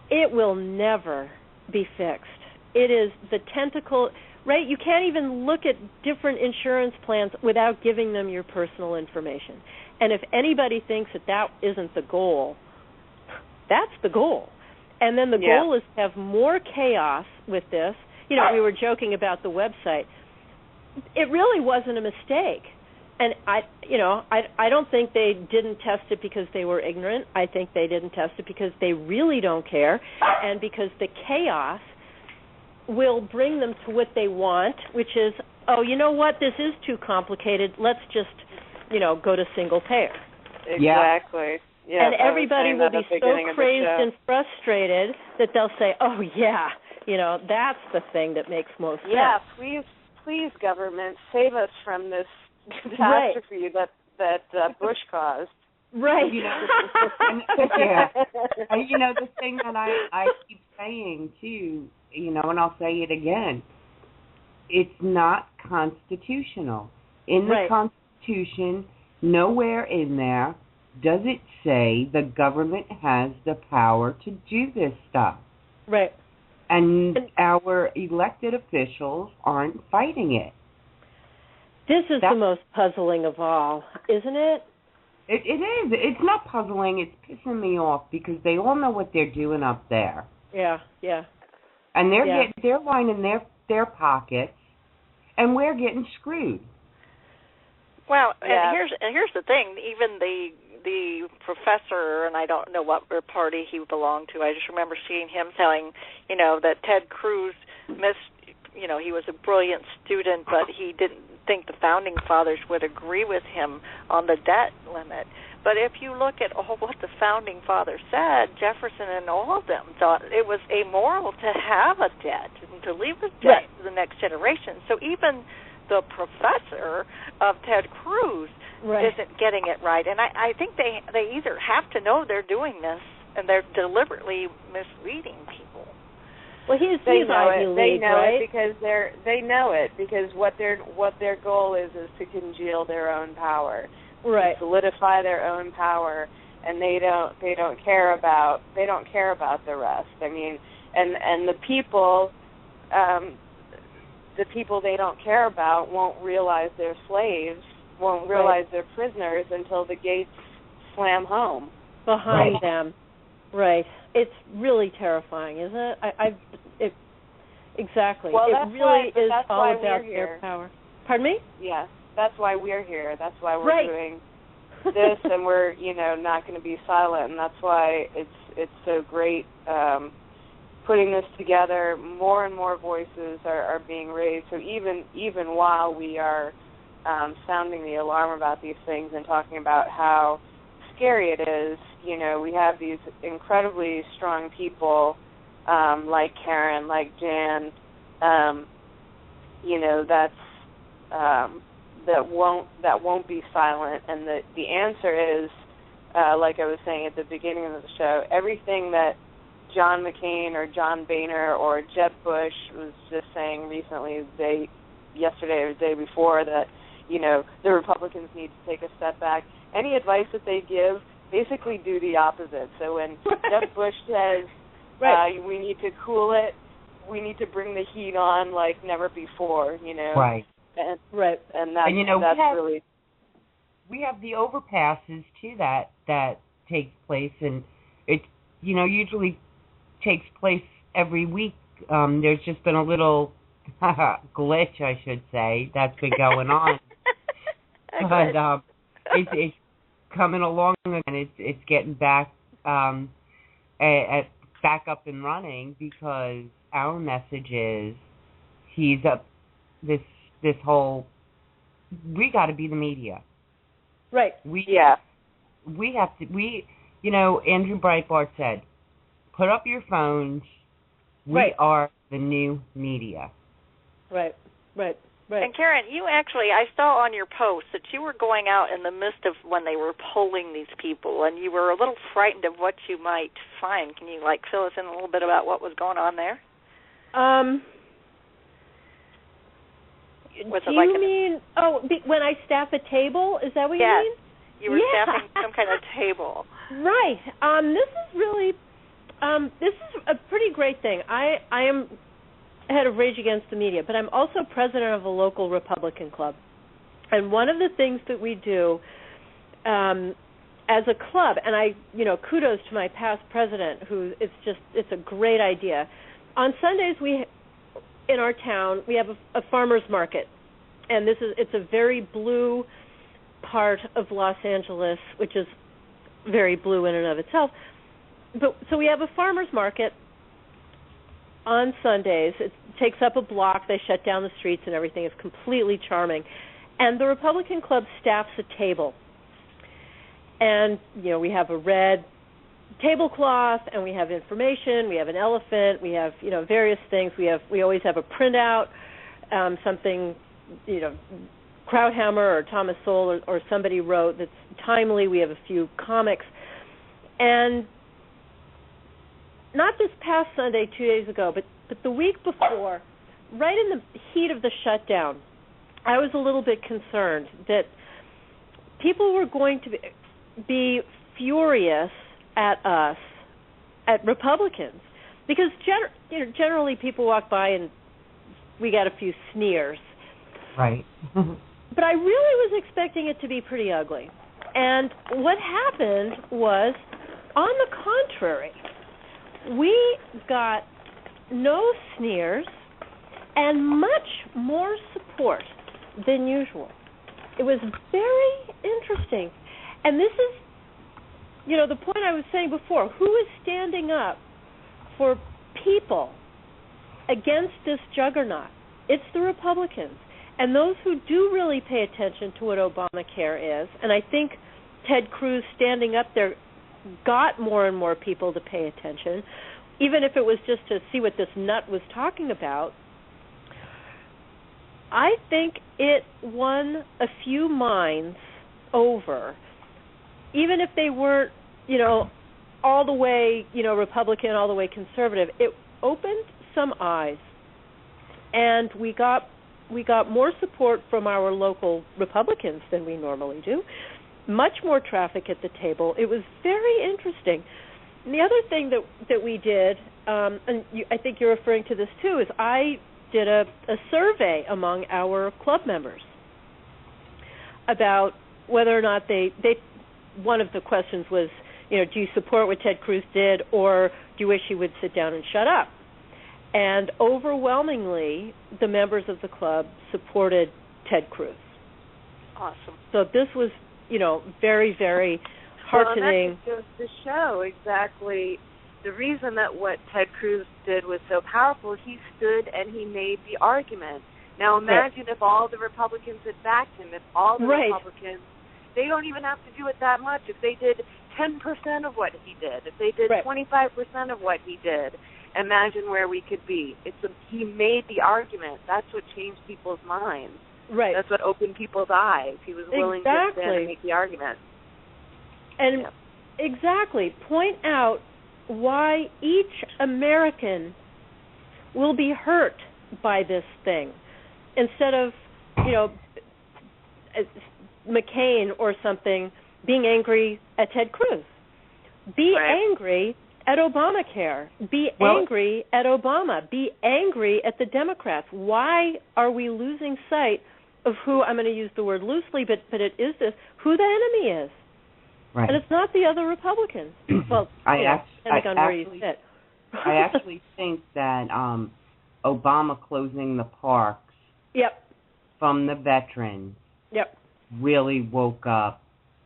It will never be fixed. It is the tentacle, right? You can't even look at different insurance plans without giving them your personal information. And if anybody thinks that isn't the goal, that's the goal. And then the goal is to have more chaos with this. You know, we were joking about the website. It really wasn't a mistake. And I don't think they didn't test it because they were ignorant. I think they didn't test it because they really don't care, and because the chaos will bring them to what they want, which is, oh, you know what, this is too complicated. Let's just, you know, go to single payer. Exactly. Yeah, and everybody will be so crazed and frustrated that they'll say, oh, yeah, you know, that's the thing that makes most sense. Yeah, please, government, save us from this catastrophe that Bush caused. Right. You know, and, you know, the thing that I keep saying, too, you know, and I'll say it again, it's not constitutional. In the Constitution, nowhere in there does it say the government has the power to do this stuff. Right. And our elected officials aren't fighting it. This is the most puzzling of all, isn't it? It is. It's not puzzling. It's pissing me off because they all know what they're doing up there. Yeah. And they're lining their pockets, and we're getting screwed. Well, and here's the thing. Even the professor, and I don't know what party he belonged to. I just remember seeing him telling, you know, that Ted Cruz missed. You know, he was a brilliant student, but he didn't think the founding fathers would agree with him on the debt limit. But if you look at what the founding fathers said, Jefferson and all of them thought it was amoral to have a debt and to leave a debt to the next generation. So even the professor of Ted Cruz isn't getting it right. And I think they either have to know they're doing this and they're deliberately misleading people. Well, they know Ivy it. League, They know right? it because they know it because what their goal is to congeal their own power, to solidify their own power, and they don't care about the rest. I mean, and the people they don't care about won't realize they're slaves, won't realize they're prisoners until the gates slam home behind them. Right. It's really terrifying, isn't it? Exactly. Well, it really is all about their power. Pardon me? Yes, that's why we're here. That's why we're doing this, and we're not going to be silent. And that's why it's so great putting this together. More and more voices are being raised. So even while we are sounding the alarm about these things and talking about how scary it is, we have these incredibly strong people like Karen, like Jan, that won't be silent. And the answer is, like I was saying at the beginning of the show, everything that John McCain or John Boehner or Jeb Bush was just saying recently, yesterday or the day before, that the Republicans need to take a step back. Any advice that they give, basically do the opposite. So when Jeb Bush says we need to cool it, we need to bring the heat on like never before, Right. And that's really. We have the overpasses too that takes place, and it usually takes place every week. There's just been a little glitch, I should say, that's been going on. But it's coming along, and it's getting back back up and running, because our message is this whole, we got to be the media. Right. We Andrew Breitbart said, put up your phones. We are the new media. Right. And Karen, I saw on your post that you were going out in the midst of when they were polling these people, and you were a little frightened of what you might find. Can you fill us in a little bit about what was going on there? You mean when I staff a table? Is that what you mean? You were staffing some kind of table. Right. This is a pretty great thing. I am head of Rage Against the Media, but I'm also president of a local Republican club. And one of the things that we do as a club, and kudos to my past president, it's a great idea. On Sundays, in our town, we have a farmer's market, and it's a very blue part of Los Angeles, which is very blue in and of itself. So we have a farmer's market on Sundays. It takes up a block. They shut down the streets and everything. It's completely charming. And the Republican Club staffs a table. And, we have a red tablecloth, and we have information. We have an elephant. We have, various things. We always have a printout, something, Krauthammer or Thomas Sowell or somebody wrote that's timely. We have a few comics. And not this past Sunday, 2 days ago, but the week before, right in the heat of the shutdown, I was a little bit concerned that people were going to be furious at us, at Republicans, because generally people walk by and we got a few sneers. Right. But I really was expecting it to be pretty ugly. And what happened was, on the contrary, we got no sneers and much more support than usual. It was very interesting. And this is, the point I was saying before. Who is standing up for people against this juggernaut? It's the Republicans. And those who do really pay attention to what Obamacare is, and I think Ted Cruz standing up there got more and more people to pay attention, even if it was just to see what this nut was talking about. I think it won a few minds over, even if they weren't, all the way, Republican, all the way conservative. It opened some eyes, and we got more support from our local Republicans than we normally do. Much more traffic at the table. It was very interesting. And the other thing that we did, I think you're referring to this too, is I did a survey among our club members about whether or not they one of the questions was, do you support what Ted Cruz did, or do you wish he would sit down and shut up? And overwhelmingly, the members of the club supported Ted Cruz. Awesome. So this was, very, very heartening. Well, and that goes to show exactly the reason that what Ted Cruz did was so powerful. He stood and he made the argument. Now imagine if all the Republicans had backed him, if all the Republicans, they don't even have to do it that much. If they did 10% of what he did, if they did 25% of what he did, imagine where we could be. He made the argument. That's what changed people's minds. Right. That's what opened people's eyes. He was willing to stand and make the argument. And exactly, point out why each American will be hurt by this thing, instead of, McCain or something being angry at Ted Cruz. Be angry at Obamacare. Be angry at Obama. Be angry at the Democrats. Why are we losing sight of who, I'm going to use the word loosely, but it is this, who the enemy is? Right. And it's not the other Republicans. Well, depending on where you sit. I actually think that Obama closing the parks from the veterans really woke up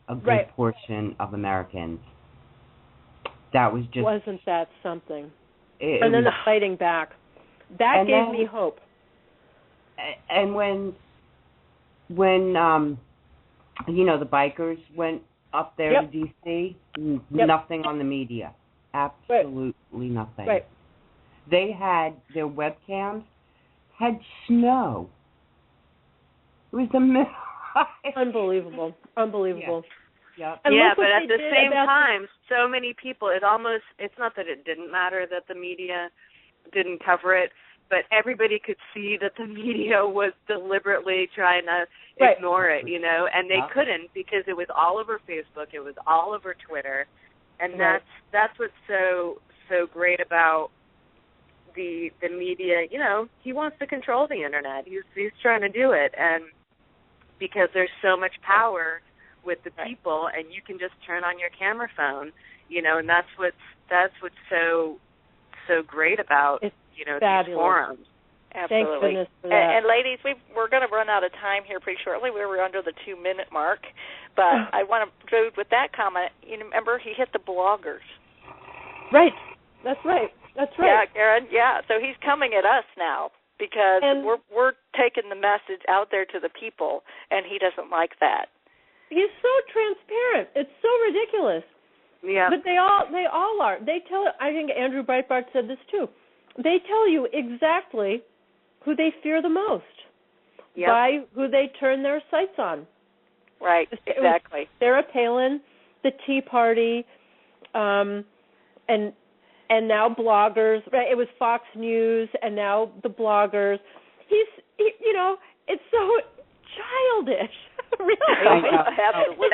a good portion of Americans. That was just... Wasn't that something? And then the fighting back. That gave me hope. And when the bikers went up there to D.C., nothing on the media. Absolutely nothing. Right. They had their webcams had snow. It was the middle. Unbelievable. Yep. Yeah, but at the same time, so many people, it's not that it didn't matter that the media didn't cover it, but everybody could see that the media was deliberately trying to ignore it, and they couldn't because it was all over Facebook, it was all over Twitter, and that's what's so great about the media. He wants to control the internet. He's trying to do it, and because there's so much power with the people, and you can just turn on your camera phone, and that's what's so great about these forums. Absolutely. Thank goodness for that. And ladies, we're going to run out of time here pretty shortly. We were under the 2-minute mark, but I want to go with that comment. Remember, he hit the bloggers. Right. That's right. Yeah, Karen. Yeah. So he's coming at us now because we're taking the message out there to the people, and he doesn't like that. He's so transparent. It's so ridiculous. Yeah. But they all are. They tell. I think Andrew Breitbart said this too. They tell you exactly who they fear the most by who they turn their sights on. Right. Exactly. Sarah Palin, the Tea Party, and now bloggers. Right. It was Fox News, and now the bloggers. It's so childish. Really? Absolutely.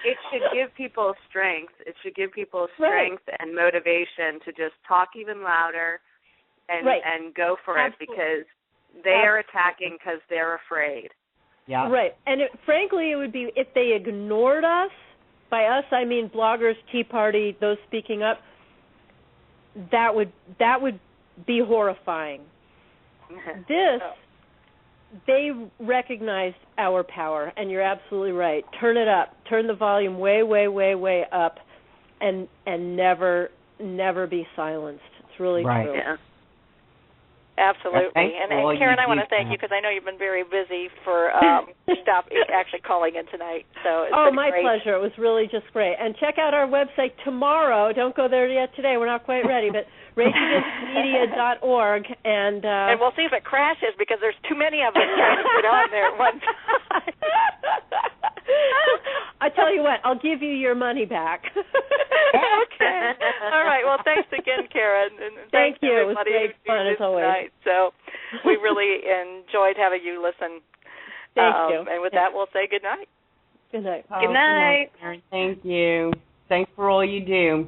It should give people strength. It should give people strength and motivation to just talk even louder and go for it because they are attacking because they're afraid. Yeah. Right. And frankly, it would be if they ignored us. By us, I mean bloggers, Tea Party, those speaking up. That would be horrifying. They recognize our power, and you're absolutely right. Turn it up. Turn the volume way, way, way, way up, and never be silenced. It's really true. Yeah. Absolutely. And Karen, I want to thank you because I know you've been very busy for actually calling in tonight. So it's been my great. pleasure. It was really just great. And check out our website tomorrow. Don't go there yet today. We're not quite ready, but rageagainstmedia.org. And we'll see if it crashes because there's too many of us trying to get on there at one time. I tell you what, I'll give you your money back. Okay. All right. Well, thanks again, Karen. And Thank you. Everybody It was great fun as always. Tonight. So we really enjoyed having you listen. Thank you. And with that, we'll say good night. Good night. Good night. Karen. Thank you. Thanks for all you do.